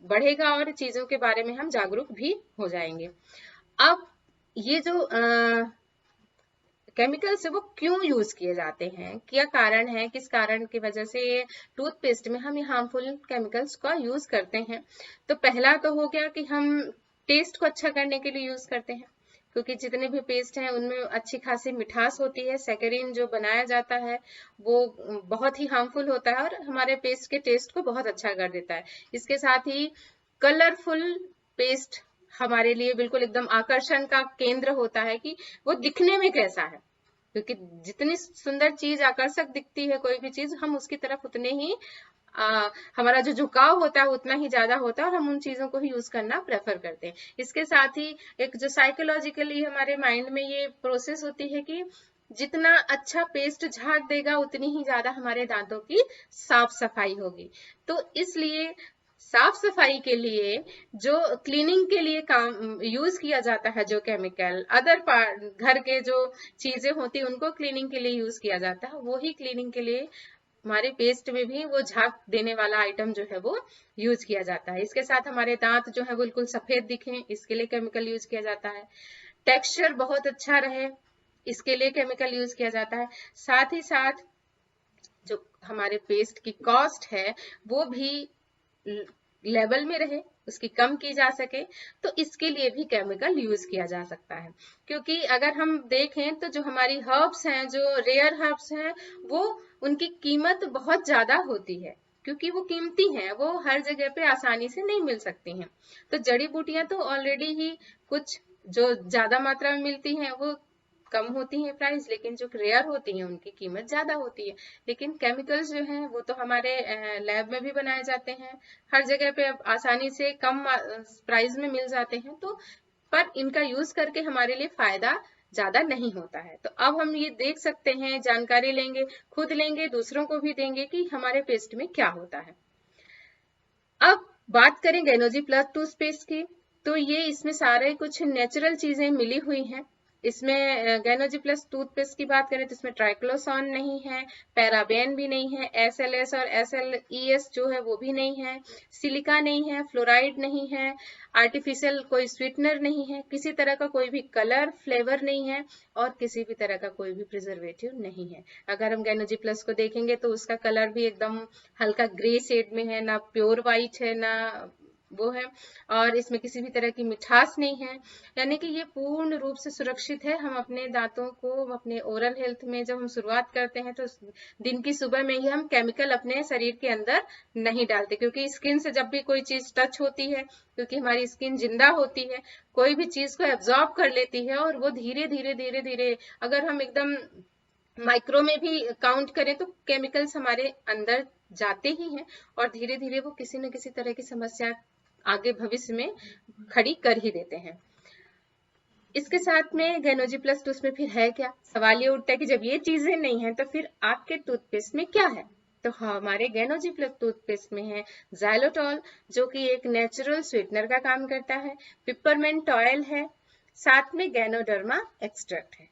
बढ़ेगा और चीजों के बारे में हम जागरूक भी हो जाएंगे। अब ये जो केमिकल्स है वो क्यों यूज किए जाते हैं, क्या कारण है, किस कारण की वजह से टूथपेस्ट में हम ये हार्मफुल केमिकल्स का यूज करते हैं। तो पहला तो हो गया कि हम टेस्ट को अच्छा करने के लिए यूज करते हैं, क्योंकि जितने भी पेस्ट हैं उनमें अच्छी खासी मिठास होती है। सेक्रिन जो बनाया जाता है वो बहुत ही हार्मफुल होता है और हमारे पेस्ट के टेस्ट को बहुत अच्छा कर देता है। इसके साथ ही कलरफुल पेस्ट हमारे लिए बिल्कुल एकदम आकर्षण का केंद्र होता है कि वो दिखने में कैसा है, क्योंकि जितनी सुंदर चीज आकर्षक दिखती है कोई भी चीज, हम उसकी तरफ उतने ही हमारा जो झुकाव होता है उतना ही ज्यादा होता है और हम उन चीजों को ही यूज करना प्रेफर करते हैं। इसके साथ ही एक जो साइकोलॉजिकली हमारे माइंड में ये प्रोसेस होती है कि जितना अच्छा पेस्ट झाग देगा उतनी ही ज्यादा हमारे दांतों की साफ सफाई होगी। तो इसलिए साफ सफाई के लिए जो क्लीनिंग के लिए काम यूज किया जाता है, जो केमिकल अदर पार्ट घर के जो चीजें होती है उनको क्लीनिंग के लिए यूज किया जाता है, वो ही क्लीनिंग के लिए हमारे पेस्ट में भी वो झाग देने वाला आइटम जो है वो यूज किया जाता है। इसके साथ हमारे दांत जो है बिल्कुल सफेद दिखें, इसके लिए केमिकल यूज किया जाता है। टेक्सचर बहुत अच्छा रहे, इसके लिए केमिकल यूज किया जाता है। साथ ही साथ जो हमारे पेस्ट की कॉस्ट है वो भी लेवल में रहे, उसकी कम की जा सके, तो इसके लिए भी केमिकल यूज किया जा सकता है। क्योंकि अगर हम देखें तो जो हमारी हर्ब्स हैं, जो रेयर हर्ब्स हैं, वो उनकी कीमत बहुत ज्यादा होती है, क्योंकि वो कीमती हैं, वो हर जगह पे आसानी से नहीं मिल सकती हैं। तो जड़ी बूटियां तो ऑलरेडी ही कुछ जो ज्यादा मात्रा में मिलती हैं वो कम होती है प्राइस, लेकिन जो रेयर होती हैं उनकी कीमत ज्यादा होती है। लेकिन केमिकल्स जो हैं वो तो हमारे लैब में भी बनाए जाते हैं, हर जगह पे आसानी से कम प्राइस में मिल जाते हैं, तो पर इनका यूज करके हमारे लिए फायदा ज्यादा नहीं होता है। तो अब हम ये देख सकते हैं, जानकारी लेंगे, खुद लेंगे, दूसरों को भी देंगे कि हमारे पेस्ट में क्या होता है। अब बात करें गैनोजी प्लस टूथपेस्ट की, तो ये इसमें सारे कुछ नेचुरल चीजें मिली हुई हैं। इसमें गैनोजी प्लस टूथपेस्ट की बात करें तो इसमें ट्राइक्लोसॉन नहीं है, पैराबेन भी नहीं है, SLS और SLES जो है वो भी नहीं है, सिलिका नहीं है, फ्लोराइड नहीं है, आर्टिफिशियल कोई स्वीटनर नहीं है, किसी तरह का कोई भी कलर फ्लेवर नहीं है, और किसी भी तरह का कोई भी प्रिजर्वेटिव नहीं है। अगर हम गैनोजी प्लस को देखेंगे तो उसका कलर भी एकदम हल्का ग्रे शेड में है, ना प्योर वाइट है, ना वो है, और इसमें किसी भी तरह की मिठास नहीं है। यानी कि ये पूर्ण रूप से सुरक्षित है। हम अपने दांतों को अपने ओरल हेल्थ में जब हम शुरुआत करते हैं तो दिन की सुबह में ही हम केमिकल अपने शरीर के अंदर नहीं डालते, क्योंकि स्किन से जब भी कोई चीज टच होती है, क्योंकि हमारी स्किन जिंदा होती है, कोई भी चीज को एब्जॉर्ब कर लेती है, और वो धीरे धीरे धीरे धीरे, अगर हम एकदम माइक्रो में भी काउंट करें तो केमिकल्स हमारे अंदर जाते ही हैं, और धीरे धीरे वो किसी न किसी तरह की समस्या आगे भविष्य में खड़ी कर ही देते हैं। इसके साथ में गैनोजी प्लस तो उसमें फिर है क्या? सवाल ये उठता है कि जब ये चीजें नहीं है तो फिर आपके टूथपेस्ट में क्या है? तो हमारे गैनोजी प्लस टूथपेस्ट में है ज़ाइलोटॉल, जो कि एक नेचुरल स्वीटनर का काम करता है, पिपरमेंट ऑयल है, साथ में गैनोडर्मा एक्सट्रैक्ट है,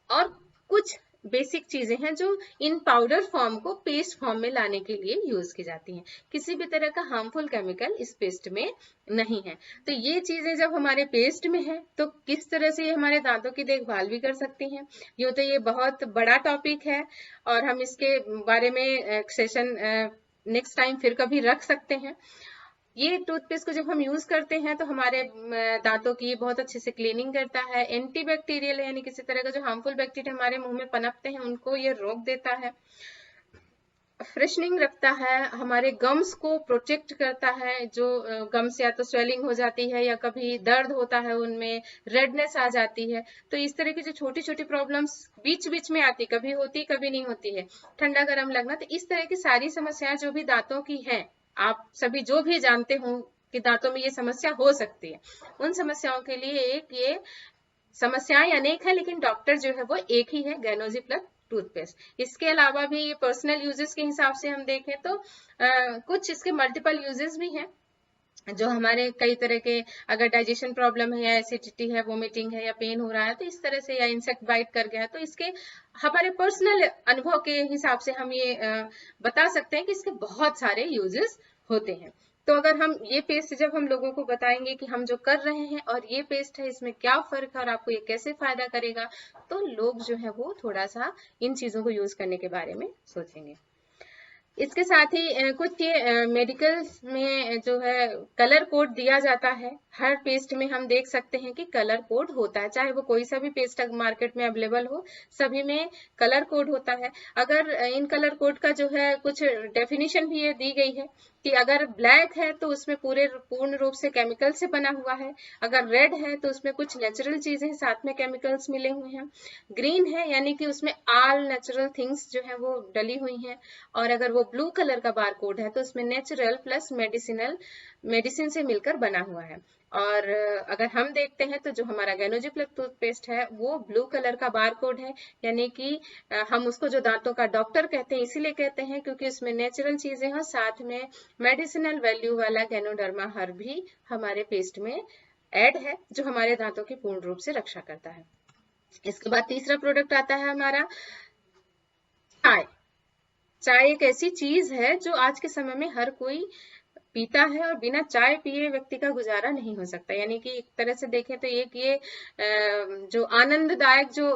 और कुछ बेसिक चीजें हैं जो इन पाउडर फॉर्म को पेस्ट फॉर्म में लाने के लिए यूज की जाती हैं। किसी भी तरह का हार्मफुल केमिकल इस पेस्ट में नहीं है। तो ये चीजें जब हमारे पेस्ट में है तो किस तरह से ये हमारे दांतों की देखभाल भी कर सकती हैं। यूं तो ये बहुत बड़ा टॉपिक है, और हम इसके बारे में सेशन नेक्स्ट टाइम फिर कभी रख सकते हैं। ये टूथपेस्ट को जब हम यूज करते हैं तो हमारे दांतों की बहुत अच्छे से क्लीनिंग करता है, एंटीबैक्टीरियल है, यानी किसी तरह का जो हार्मफुल बैक्टीरिया हमारे मुंह में पनपते हैं उनको ये रोक देता है, फ्रेशनिंग रखता है, हमारे गम्स को प्रोटेक्ट करता है, जो गम्स या तो स्वेलिंग हो जाती है या कभी दर्द होता है, उनमें रेडनेस आ जाती है, तो इस तरह की जो छोटी छोटी प्रॉब्लम्स बीच बीच में आती, कभी होती कभी नहीं होती है, ठंडा गर्म लगना, तो इस तरह की सारी समस्याएं जो भी दांतों की हैं, आप सभी जो भी जानते हो कि दांतों में ये समस्या हो सकती है, उन समस्याओं के लिए एक ये समस्याएं अनेक है, लेकिन डॉक्टर जो है वो एक ही है, गैनोजी प्लस टूथपेस्ट। इसके अलावा भी पर्सनल यूजेस के हिसाब से हम देखें तो कुछ इसके मल्टीपल यूजेस भी हैं, जो हमारे कई तरह के, अगर डाइजेशन प्रॉब्लम है, या एसिडिटी है, वोमिटिंग है, या पेन हो रहा है, तो इस तरह से, या इंसेक्ट बाइट कर गया है, तो इसके हमारे पर्सनल अनुभव के हिसाब से हम ये बता सकते हैं कि इसके बहुत सारे यूजेस होते हैं। तो अगर हम ये पेस्ट जब हम लोगों को बताएंगे कि हम जो कर रहे हैं और ये पेस्ट है, इसमें क्या फर्क है और आपको ये कैसे फायदा करेगा, तो लोग जो है वो थोड़ा सा इन चीजों को यूज करने के बारे में सोचेंगे। इसके साथ ही कुछ ये मेडिकल में जो है कलर कोड दिया जाता है, हर पेस्ट में हम देख सकते हैं कि कलर कोड होता है, चाहे वो कोई सा भी पेस्ट मार्केट में अवेलेबल हो, सभी में कलर कोड होता है। अगर इन कलर कोड का जो है कुछ डेफिनेशन भी ये दी गई है कि अगर ब्लैक है तो उसमें पूर्ण रूप से केमिकल से बना हुआ है, अगर रेड है तो उसमें कुछ नेचुरल चीजें साथ में केमिकल्स मिले हुए हैं, ग्रीन है यानी कि उसमें ऑल नेचुरल थिंग्स जो है वो डली हुई हैं, और अगर वो ब्लू कलर का बार कोड है तो उसमें नेचुरल प्लस मेडिसिन से मिलकर बना हुआ है। और अगर हम देखते हैं तो जो हमारा गैनोजी प्लस टूथपेस्ट है वो ब्लू कलर का बार कोड है, यानी कि हम उसको जो दांतों का डॉक्टर कहते हैं इसीलिए कहते हैं क्योंकि उसमें नेचुरल चीजें हैं, साथ में मेडिसिनल वैल्यू वाला गैनोडर्मा हर्ब भी हमारे पेस्ट में ऐड है, जो हमारे दांतों की पूर्ण रूप से रक्षा करता है। इसके बाद तीसरा प्रोडक्ट आता है हमारा चाय। चाय एक ऐसी चीज है जो आज के समय में हर कोई पीता है, और बिना चाय पिए व्यक्ति का गुजारा नहीं हो सकता। यानी कि एक तरह से देखें तो एक ये जो आनंददायक जो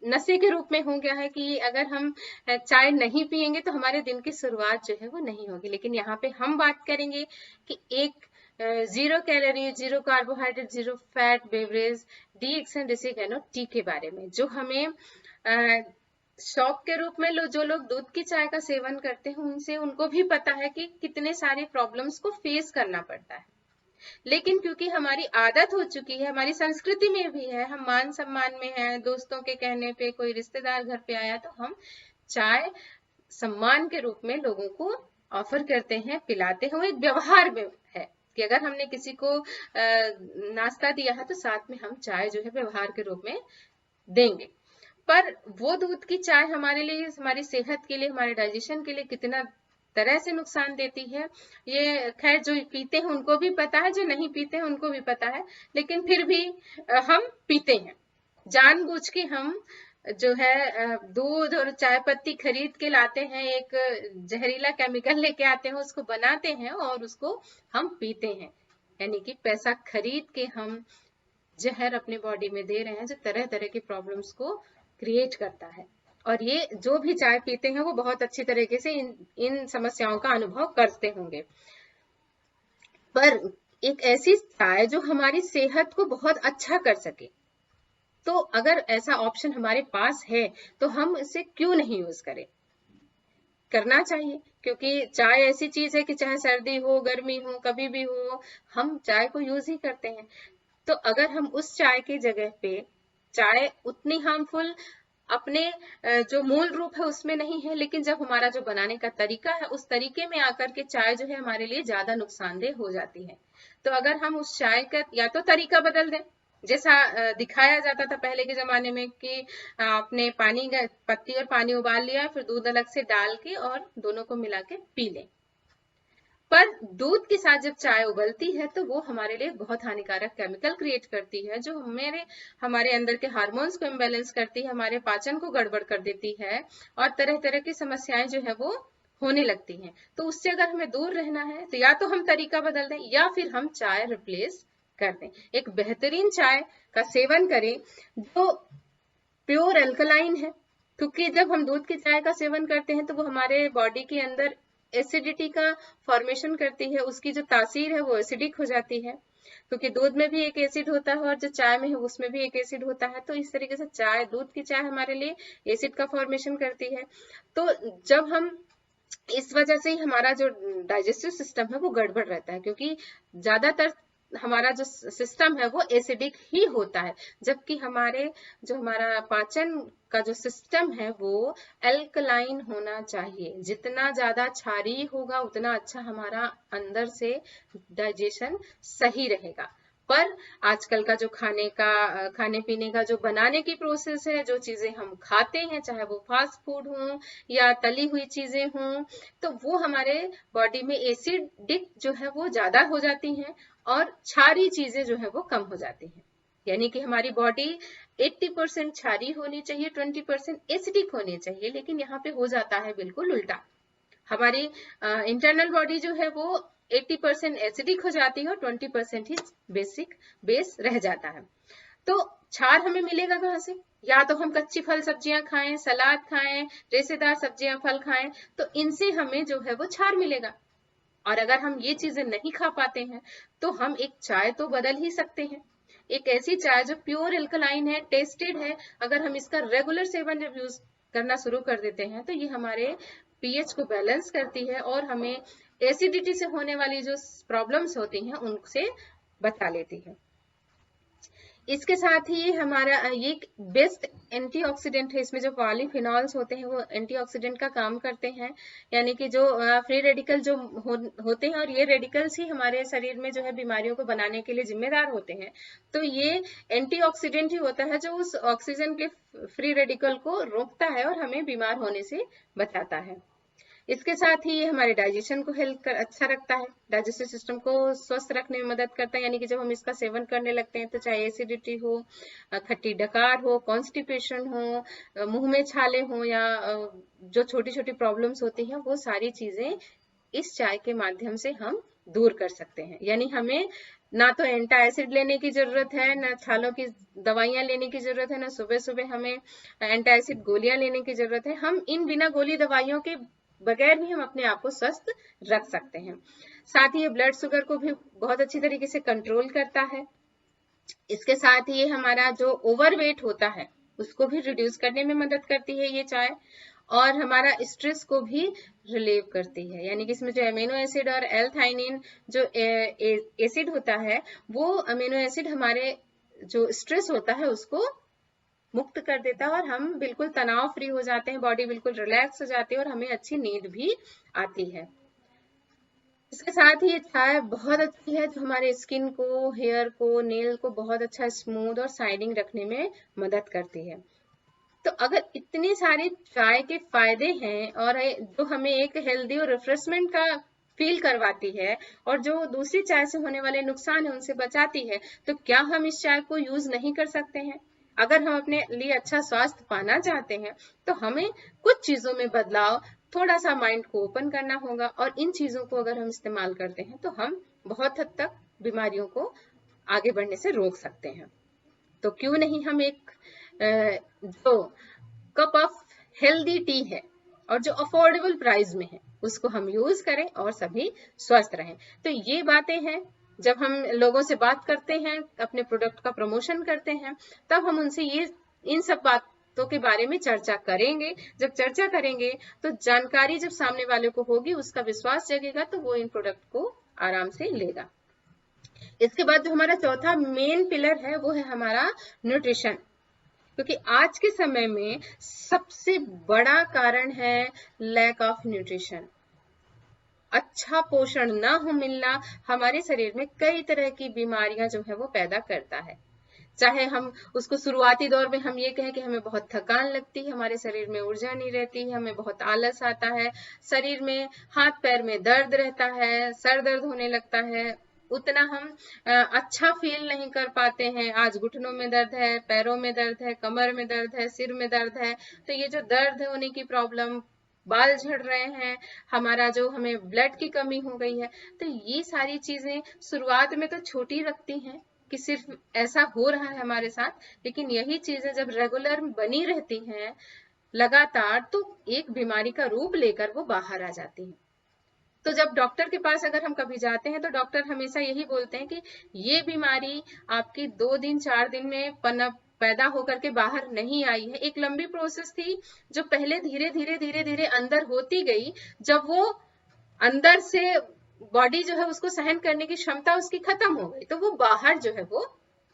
नशे के रूप में हो गया है कि अगर हम चाय नहीं पिएंगे तो हमारे दिन की शुरुआत जो है वो नहीं होगी। लेकिन यहाँ पे हम बात करेंगे कि एक zero calorie, zero carbohydrate, zero fat beverage DXN T के बारे में, जो हमें शौक के रूप में जो लोग दूध की चाय का सेवन करते हैं, उनसे उनको भी पता है कि कितने सारे प्रॉब्लम्स को फेस करना पड़ता है। लेकिन क्योंकि हमारी आदत हो चुकी है, हमारी संस्कृति में भी है, हम मान सम्मान में हैं, दोस्तों के कहने पे कोई रिश्तेदार घर पे आया तो हम चाय सम्मान के रूप में लोगों को ऑफर करते हैं, पिलाते हैं। वो एक व्यवहार में है कि अगर हमने किसी को नाश्ता दिया है तो साथ में हम चाय जो है व्यवहार के रूप में देंगे। पर वो दूध की चाय हमारे लिए, हमारी सेहत के लिए, हमारे डाइजेशन के लिए कितना तरह से नुकसान देती है, ये खैर जो पीते हैं उनको भी पता है, जो नहीं पीते हैं उनको भी पता है। लेकिन फिर भी हम पीते हैं जानबूझ के। हम जो है दूध और चाय पत्ती खरीद के लाते हैं, एक जहरीला केमिकल लेके आते हैं, उसको बनाते हैं और उसको हम पीते हैं। यानी कि पैसा खरीद के हम जहर अपने बॉडी में दे रहे हैं, जो तरह तरह की प्रॉब्लम्स को क्रिएट करता है। और ये जो भी चाय पीते हैं वो बहुत अच्छी तरीके से इन समस्याओं का अनुभव करते होंगे। पर एक ऐसी चाय जो हमारी सेहत को बहुत अच्छा कर सके, तो अगर ऐसा ऑप्शन हमारे पास है तो हम इसे क्यों नहीं यूज करें? करना चाहिए, क्योंकि चाय ऐसी चीज है कि चाहे सर्दी हो, गर्मी हो, कभी भी हो, हम चाय को यूज ही करते हैं। तो अगर हम उस चाय की जगह पे चाय उतनी हार्मफुल अपने जो मूल रूप है उसमें नहीं है, लेकिन जब हमारा जो बनाने का तरीका है उस तरीके में आकर के चाय जो है हमारे लिए ज्यादा नुकसानदेह हो जाती है। तो अगर हम उस चाय का या तो तरीका बदल दें, जैसा दिखाया जाता था पहले के जमाने में कि आपने पानी पत्ती और पानी उबाल लिया, फिर दूध अलग से डाल के और दोनों को मिला के पी लें। पर दूध के साथ जब चाय उबलती है तो वो हमारे लिए बहुत हानिकारक केमिकल क्रिएट करती है, जो हमारे अंदर के हार्मोन्स को इम्बैलेंस करती है, हमारे पाचन को गड़बड़ कर देती है, और तरह तरह की समस्याएं जो है वो होने लगती हैं। तो उससे अगर हमें दूर रहना है तो या तो हम तरीका बदल दें या फिर हम चाय रिप्लेस कर दें। एक बेहतरीन चाय का सेवन करें जो प्योर अल्कलाइन है, क्योंकि जब हम दूध की चाय का सेवन करते हैं तो वो हमारे बॉडी के अंदर एसिडिटी का फॉर्मेशन करती है, उसकी जो तासीर है वो एसिडिक हो जाती है, क्योंकि दूध में भी एक एसिड होता है और जो चाय में है उसमें भी एक एसिड होता है। तो इस तरीके से दूध की चाय हमारे लिए एसिड का फॉर्मेशन करती है। तो जब हम इस वजह से ही हमारा जो डाइजेस्टिव सिस्टम है वो गड़बड़ रहता है, क्योंकि ज्यादातर हमारा जो सिस्टम है वो एसिडिक ही होता है, जबकि हमारा पाचन का जो सिस्टम है वो एल्कलाइन होना चाहिए। जितना ज्यादा क्षारीय होगा उतना अच्छा हमारा अंदर से डाइजेशन सही रहेगा। पर आजकल का जो खाने पीने का जो बनाने की प्रोसेस है, जो चीजें हम खाते हैं, चाहे वो फास्ट फूड हो या तली हुई चीजें हों, तो वो हमारे बॉडी में एसिडिक जो है वो ज्यादा हो जाती हैं और क्षारीय चीजें जो है वो कम हो जाती हैं। यानी कि हमारी बॉडी 80% क्षारीय होनी चाहिए, 20% एसिडिक होनी चाहिए, लेकिन यहाँ पे हो जाता है बिल्कुल उल्टा। हमारी इंटरनल बॉडी जो है वो 80% एसिडिक हो जाती है और 20% ही बेस रह जाता है। तो क्षार हमें मिलेगा कहाँ से? या तो हम कच्ची फल सब्जियां खाएं, सलाद खाएं, रेशेदार सब्जियां फल खाएं, तो इनसे हमें जो है वो क्षार मिलेगा। और अगर हम ये चीजें नहीं खा पाते हैं तो हम एक चाय तो बदल ही सकते हैं। एक ऐसी चाय जो प्योर एल्कलाइन है, टेस्टेड है, अगर हम इसका रेगुलर सेवन यूज करना शुरू कर देते हैं तो ये हमारे पीएच को बैलेंस करती है और हमें एसिडिटी से होने वाली जो प्रॉब्लम्स होती हैं उनसे बचा लेती है। इसके साथ ही हमारा ये बेस्ट एंटीऑक्सीडेंट है। इसमें जो पॉलीफिनॉल्स होते हैं वो एंटीऑक्सीडेंट का काम करते हैं, यानी कि जो फ्री रेडिकल जो होते हैं, और ये रेडिकल्स ही हमारे शरीर में जो है बीमारियों को बनाने के लिए जिम्मेदार होते हैं। तो ये एंटीऑक्सीडेंट ही होता है जो उस ऑक्सीजन के फ्री रेडिकल को रोकता है और हमें बीमार होने से बचाता है। इसके साथ ही ये हमारे डाइजेशन को हेल्प कर अच्छा रखता है, डाइजेस्टिव सिस्टम को स्वस्थ रखने में मदद करता है। यानी कि जब हम इसका सेवन करने लगते हैं तो चाहे एसिडिटी हो, खट्टी डकार हो, कॉन्स्टिपेशन हो, मुंह में छाले हो, या जो छोटी छोटी प्रॉब्लम्स होती हैं, वो सारी चीजें इस चाय के माध्यम से हम दूर कर सकते हैं। यानी हमें ना तो एंटा एसिड लेने की जरूरत है, ना छालों की दवाइयां लेने की जरूरत है, ना सुबह सुबह हमें एंटा एसिड गोलियां लेने की जरूरत है। हम इन बिना गोली दवाइयों के बगैर भी हम अपने आप को स्वस्थ रख सकते हैं। साथ ही ये ब्लड शुगर को भी बहुत अच्छी तरीके से कंट्रोल करता है। इसके साथ ही ये हमारा जो ओवरवेट होता है उसको भी रिड्यूस करने में मदद करती है ये चाय, और हमारा स्ट्रेस को भी रिलीव करती है। यानी कि इसमें जो अमीनो एसिड और एल-थाइनिन जो एसिड होता है, वो अमीनो एसिड हमारे जो स्ट्रेस होता है उसको मुक्त कर देता है, और हम बिल्कुल तनाव फ्री हो जाते हैं, बॉडी बिल्कुल रिलैक्स हो जाती है, और हमें अच्छी नींद भी आती है। इसके साथ ही ये चाय बहुत अच्छी है जो हमारे स्किन को, हेयर को, नेल को बहुत अच्छा स्मूथ और शाइनिंग रखने में मदद करती है। तो अगर इतनी सारी चाय के फायदे हैं और जो हमें एक हेल्दी और रिफ्रेशमेंट का फील करवाती है, और जो दूसरी चाय से होने वाले नुकसान है उनसे बचाती है, तो क्या हम इस चाय को यूज नहीं कर सकते हैं? अगर हम अपने लिए अच्छा स्वास्थ्य पाना चाहते हैं तो हमें कुछ चीजों में बदलाव, थोड़ा सा माइंड को ओपन करना होगा, और इन चीजों को अगर हम इस्तेमाल करते हैं तो हम बहुत हद तक बीमारियों को आगे बढ़ने से रोक सकते हैं। तो क्यों नहीं हम एक जो कप ऑफ हेल्दी टी है और जो अफोर्डेबल प्राइस में है उसको हम यूज करें और सभी स्वस्थ रहें। तो ये बातें हैं, जब हम लोगों से बात करते हैं, अपने प्रोडक्ट का प्रमोशन करते हैं, तब हम उनसे ये इन सब बातों के बारे में चर्चा करेंगे। जब चर्चा करेंगे तो जानकारी जब सामने वाले को होगी, उसका विश्वास जगेगा, तो वो इन प्रोडक्ट को आराम से लेगा। इसके बाद जो हमारा चौथा मेन पिलर है वो है हमारा न्यूट्रिशन, क्योंकि आज के समय में सबसे बड़ा कारण है लैक ऑफ न्यूट्रिशन। अच्छा पोषण ना हो मिलना हमारे शरीर में कई तरह की बीमारियां जो है वो पैदा करता है। चाहे हम उसको शुरुआती दौर में हम ये कहें कि हमें बहुत थकान लगती है, हमारे शरीर में ऊर्जा नहीं रहती है, हमें बहुत आलस आता है, शरीर में हाथ पैर में दर्द रहता है, सर दर्द होने लगता है, उतना हम अच्छा फील नहीं कर पाते हैं। आज घुटनों में दर्द है, पैरों में दर्द है, कमर में दर्द है, सिर में दर्द है। तो ये जो दर्द होने की प्रॉब्लम, बाल झड़ रहे हैं, हमारा जो हमें ब्लड की कमी हो गई है, तो ये सारी चीजें शुरुआत में तो छोटी लगती हैं कि सिर्फ ऐसा हो रहा है हमारे साथ, लेकिन यही चीजें जब रेगुलर बनी रहती हैं लगातार, तो एक बीमारी का रूप लेकर वो बाहर आ जाती हैं। तो जब डॉक्टर के पास अगर हम कभी जाते हैं तो डॉक्टर हमेशा यही बोलते हैं कि ये बीमारी आपकी 2 दिन 4 दिन में पनप पैदा होकर के बाहर नहीं आई है, एक लंबी प्रोसेस थी जो पहले धीरे धीरे धीरे धीरे अंदर होती गई। जब वो अंदर से बॉडी जो है उसको सहन करने की क्षमता उसकी खत्म हो गई, तो वो बाहर जो है वो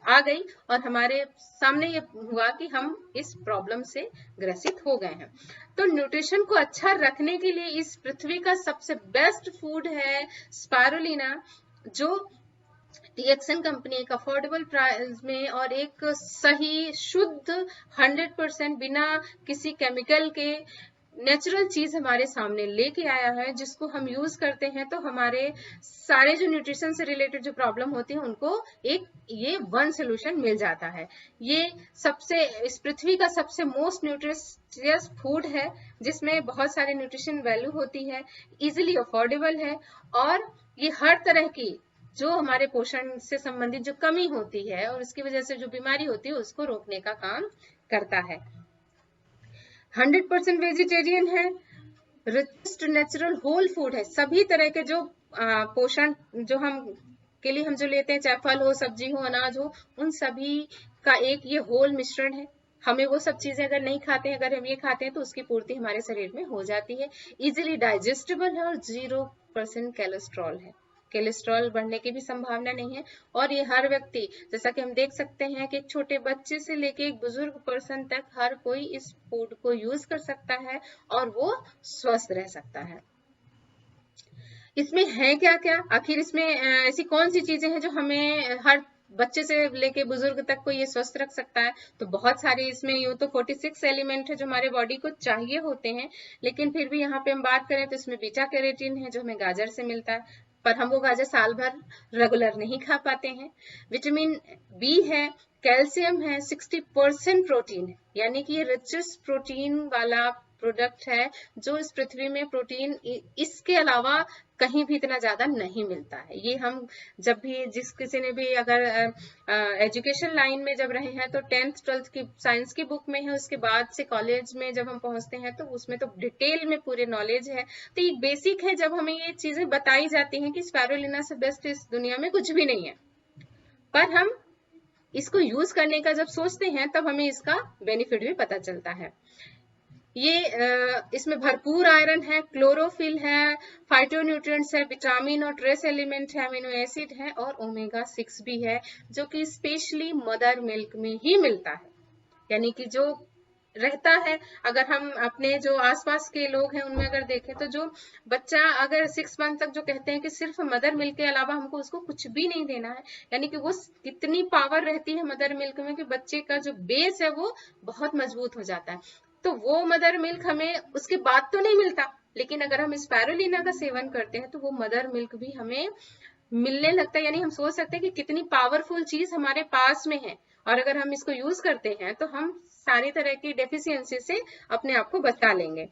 आ गई, और हमारे सामने ये हुआ कि हम इस प्रॉब्लम से ग्रसित हो गए हैं। तो न्यूट्रिशन को अच्छा रखने के लिए इस पृथ्वी का सबसे बेस्ट फूड है स्पारुलिना, जो टीएक्सएन कंपनी एक अफोर्डेबल प्राइस में और एक सही शुद्ध 100% बिना किसी केमिकल के नेचुरल चीज हमारे सामने लेके आया है, जिसको हम यूज करते हैं तो हमारे सारे जो न्यूट्रिशन से रिलेटेड जो प्रॉब्लम होती है उनको एक ये वन सोल्यूशन मिल जाता है। ये सबसे इस पृथ्वी का सबसे मोस्ट न्यूट्रिशियस फूड है, जिसमें बहुत सारे न्यूट्रिशन वैल्यू होती है, इजिली अफोर्डेबल है, और ये हर तरह की जो हमारे पोषण से संबंधित जो कमी होती है और उसकी वजह से जो बीमारी होती है उसको रोकने का काम करता है। 100% वेजिटेरियन है, रिचेस्ट नेचुरल होल फूड है, सभी तरह के जो पोषण जो हम के लिए हम जो लेते हैं, चाहे फल हो, सब्जी हो, अनाज हो, उन सभी का एक ये होल मिश्रण है। हमें वो सब चीजें अगर नहीं खाते हैं, अगर हम ये खाते हैं तो उसकी पूर्ति हमारे शरीर में हो जाती है, इजिली डाइजेस्टेबल है, और 0% कोलेस्ट्रॉल है, कोलेस्ट्रॉल बढ़ने की भी संभावना नहीं है। और ये हर व्यक्ति, जैसा कि हम देख सकते हैं कि एक छोटे बच्चे से लेके एक बुजुर्ग पर्सन तक हर कोई इस फूड को यूज कर सकता है और वो स्वस्थ रह सकता है। इसमें है क्या क्या, आखिर इसमें ऐसी कौन सी चीजें हैं जो हमें हर बच्चे से लेके बुजुर्ग तक को ये स्वस्थ रख सकता है। तो बहुत सारे इसमें यूं तो 46 एलिमेंट है जो हमारे बॉडी को चाहिए होते हैं, लेकिन फिर भी यहाँ पे हम बात करें तो इसमें बीटा कैरोटीन है जो हमें गाजर से मिलता है, पर हम वो गाजर साल भर रेगुलर नहीं खा पाते हैं। विटामिन बी है, कैल्शियम है, 60% प्रोटीन है, यानी कि ये रिचेस्ट प्रोटीन वाला प्रोडक्ट है जो इस पृथ्वी में प्रोटीन इसके अलावा कहीं भी इतना ज्यादा नहीं मिलता है। ये हम जब भी जिस किसी ने भी अगर एजुकेशन लाइन में जब रहे हैं तो 10th 12th की साइंस की बुक में है, उसके बाद से कॉलेज में जब हम पहुंचते हैं तो उसमें तो डिटेल में पूरे नॉलेज है। तो एक बेसिक है, जब हमें ये चीजें बताई जाती हैं कि स्पाइरुलिना से बेस्ट इस दुनिया में कुछ भी नहीं है, पर हम इसको यूज करने का जब सोचते हैं तब हमें इसका बेनिफिट भी पता चलता है। ये इसमें भरपूर आयरन है, क्लोरोफिल है, फाइटोन्यूट्रिएंट्स है, विटामिन और ट्रेस एलिमेंट है, अमीनो एसिड है और ओमेगा 6 भी है, जो कि स्पेशली मदर मिल्क में ही मिलता है। यानी कि जो रहता है, अगर हम अपने जो आसपास के लोग हैं उनमें अगर देखें तो जो बच्चा अगर 6 मंथ तक जो कहते हैं कि सिर्फ मदर मिल्क के अलावा हमको उसको कुछ भी नहीं देना है, यानी कि वो इतनी पावर रहती है मदर मिल्क में कि बच्चे का जो बेस है वो बहुत मजबूत हो जाता है। तो वो मदर मिल्क हमें उसके बाद तो नहीं मिलता, लेकिन अगर हम स्पाइरुलिना का सेवन करते हैं तो वो मदर मिल्क भी हमें मिलने लगता है। यानी हम सोच सकते हैं कि कितनी पावरफुल चीज हमारे पास में है, और अगर हम इसको यूज करते हैं तो हम सारी तरह की डेफिशिएंसी से अपने आप को बचा लेंगे।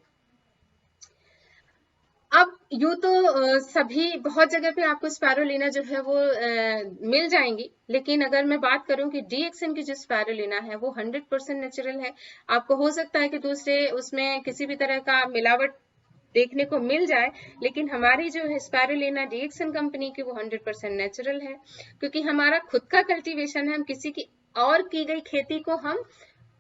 अब यूं तो सभी बहुत जगह पे आपको स्पाइरुलिना जो है वो मिल जाएंगी, लेकिन अगर मैं बात करूं कि DXN की जो स्पाइरुलिना है वो 100% नेचुरल है। आपको हो सकता है कि दूसरे उसमें किसी भी तरह का मिलावट देखने को मिल जाए, लेकिन हमारी जो है स्पाइरुलिना DXN कंपनी की वो 100% नेचुरल है, क्योंकि हमारा खुद का कल्टीवेशन है। हम किसी की और की गई खेती को हम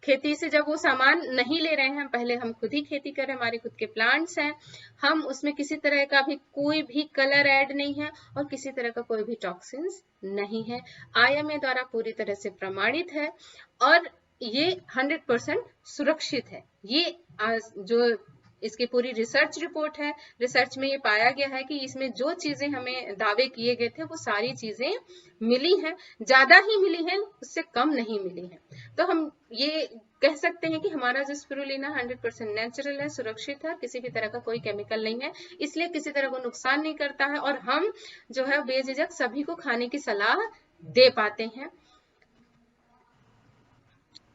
खेती से जब वो सामान नहीं ले रहे हैं, पहले हम खुद ही खेती कर रहे हैं, हमारे खुद के प्लांट्स हैं, हम उसमें किसी तरह का भी कोई भी कलर ऐड नहीं है और किसी तरह का कोई भी टॉक्सिन्स नहीं है। IMA द्वारा पूरी तरह से प्रमाणित है और ये 100% सुरक्षित है। ये जो इसकी पूरी रिसर्च रिपोर्ट है, रिसर्च में ये पाया गया है कि इसमें जो चीजें हमें दावे किए गए थे वो सारी चीजें मिली हैं, ज्यादा ही मिली हैं, उससे कम नहीं मिली हैं। तो हम ये कह सकते हैं कि हमारा जो स्पिरुलिना 100% नेचुरल है, सुरक्षित है, किसी भी तरह का कोई केमिकल नहीं है, इसलिए किसी तरह को नुकसान नहीं करता है और हम जो है बेझिझक सभी को खाने की सलाह दे पाते हैं।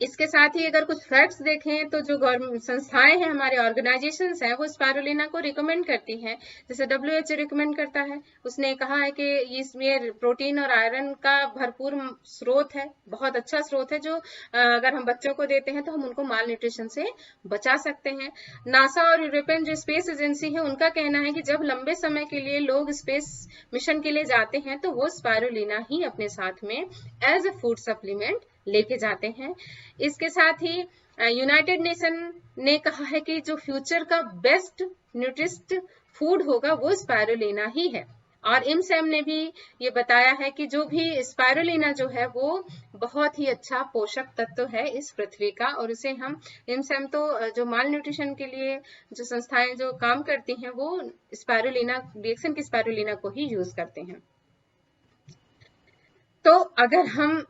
इसके साथ ही अगर कुछ फैक्ट्स देखें तो जो गवर्नमेंट संस्थाएं हैं, हमारे ऑर्गेनाइजेशंस हैं, वो स्पाइरुलिना को रिकमेंड करती हैं। जैसे WHO रिकमेंड करता है, उसने कहा है कि इसमें प्रोटीन और आयरन का भरपूर स्रोत है, बहुत अच्छा स्रोत है, जो अगर हम बच्चों को देते हैं तो हम उनको माल न्यूट्रिशन से बचा सकते हैं। नासा और यूरोपियन जो स्पेस एजेंसी है उनका कहना है कि जब लंबे समय के लिए लोग स्पेस मिशन के लिए जाते हैं तो वो स्पाइरुलिना ही अपने साथ में एज ए फूड सप्लीमेंट लेके जाते हैं। इसके साथ ही यूनाइटेड नेशन ने कहा है कि जो फ्यूचर का बेस्ट न्यूट्रिस्ट फूड होगा वो स्पाइरुलिना ही है। और इमसैम ने भी ये बताया है कि जो भी स्पाइरुलिना जो है वो बहुत ही अच्छा पोषक तत्व है इस पृथ्वी का, और उसे हम इमसैम तो जो माल न्यूट्रिशन के लिए जो संस्थाएं जो काम करती हैं वो स्पाइरुलिना DXN की स्पाइरुलिना को ही यूज करते हैं। तो अगर हम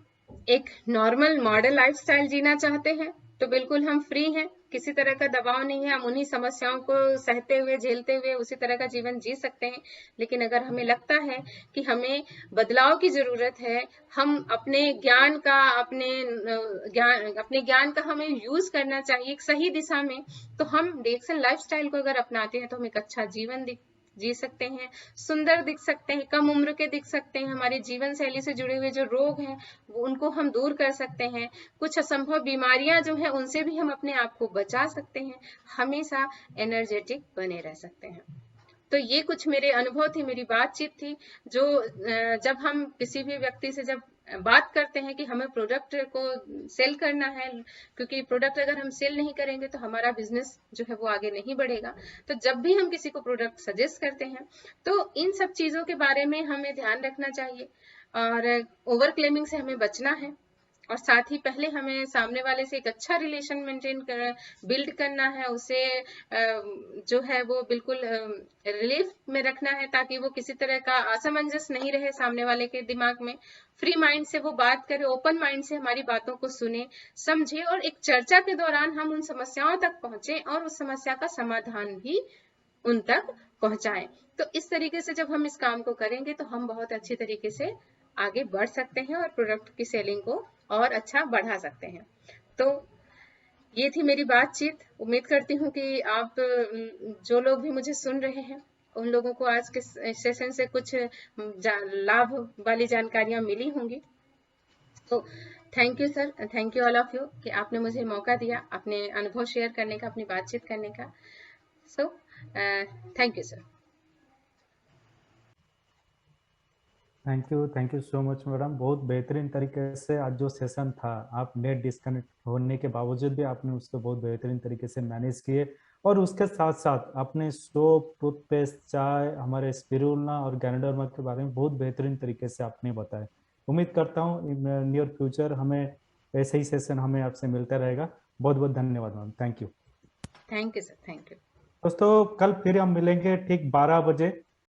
एक नॉर्मल मॉडर्न लाइफस्टाइल जीना चाहते हैं तो बिल्कुल हम फ्री हैं, किसी तरह का दबाव नहीं है, हम उन्हीं समस्याओं को सहते हुए झेलते हुए उसी तरह का जीवन जी सकते हैं। लेकिन अगर हमें लगता है कि हमें बदलाव की जरूरत है, हम अपने ज्ञान का हमें यूज करना चाहिए एक सही दिशा में, तो हम DXN लाइफस्टाइल को अगर अपनाते हैं तो हम एक अच्छा जीवन जी सकते हैं, सुंदर दिख सकते हैं, कम उम्र के दिख सकते हैं, हमारी जीवन शैली से जुड़े हुए जो रोग हैं उनको हम दूर कर सकते हैं, कुछ असंभव बीमारियां जो है उनसे भी हम अपने आप को बचा सकते हैं, हमेशा एनर्जेटिक बने रह सकते हैं। तो ये कुछ मेरे अनुभव थी, मेरी बातचीत थी, जो जब हम किसी भी व्यक्ति से जब बात करते हैं कि हमें प्रोडक्ट को सेल करना है, क्योंकि प्रोडक्ट अगर हम सेल नहीं करेंगे तो हमारा बिजनेस जो है वो आगे नहीं बढ़ेगा। तो जब भी हम किसी को प्रोडक्ट सजेस्ट करते हैं तो इन सब चीजों के बारे में हमें ध्यान रखना चाहिए और ओवर क्लेमिंग से हमें बचना है। और साथ ही पहले हमें सामने वाले से एक अच्छा रिलेशन मेंटेन कर बिल्ड करना है, उसे जो है वो बिल्कुल रिलीफ में रखना है, ताकि वो किसी तरह का असमंजस नहीं रहे सामने वाले के दिमाग में। फ्री माइंड से वो बात करे, ओपन माइंड से हमारी बातों को सुने, समझे, और एक चर्चा के दौरान हम उन समस्याओं तक पहुंचे और उस समस्या का समाधान भी उन तक पहुंचाएं। तो इस तरीके से जब हम इस काम को करेंगे तो हम बहुत अच्छी तरीके से आगे बढ़ सकते हैं और प्रोडक्ट की सेलिंग को और अच्छा बढ़ा सकते हैं। तो ये थी मेरी बातचीत। उम्मीद करती हूँ कि आप जो लोग भी मुझे सुन रहे हैं उन लोगों को आज के सेशन से कुछ लाभ वाली जानकारियां मिली होंगी। तो thank you sir, thank you all of you कि आपने मुझे मौका दिया अपने अनुभव शेयर करने का, अपनी बातचीत करने का। So thank you sir. Thank you so much madam. बहुत बेहतरीन तरीके से आज जो सेशन था, आप नेट डिस्कनेक्ट होने के बावजूद भी आपने उसको बहुत बेहतरीन तरीके से मैनेज किए, और उसके साथ साथ आपने सोप, टूथपेस्ट, चाय, हमारे स्पिरुलिना और गैनोडर्मा के बारे में बहुत बेहतरीन तरीके से आपने बताया। उम्मीद करता हूँ नियर फ्यूचर हमें ऐसे ही सेशन हमें आपसे मिलता रहेगा। बहुत बहुत धन्यवाद ma'am. Thank you. Thank you sir, thank you. दोस्तों, कल फिर हम मिलेंगे ठीक 12 बजे।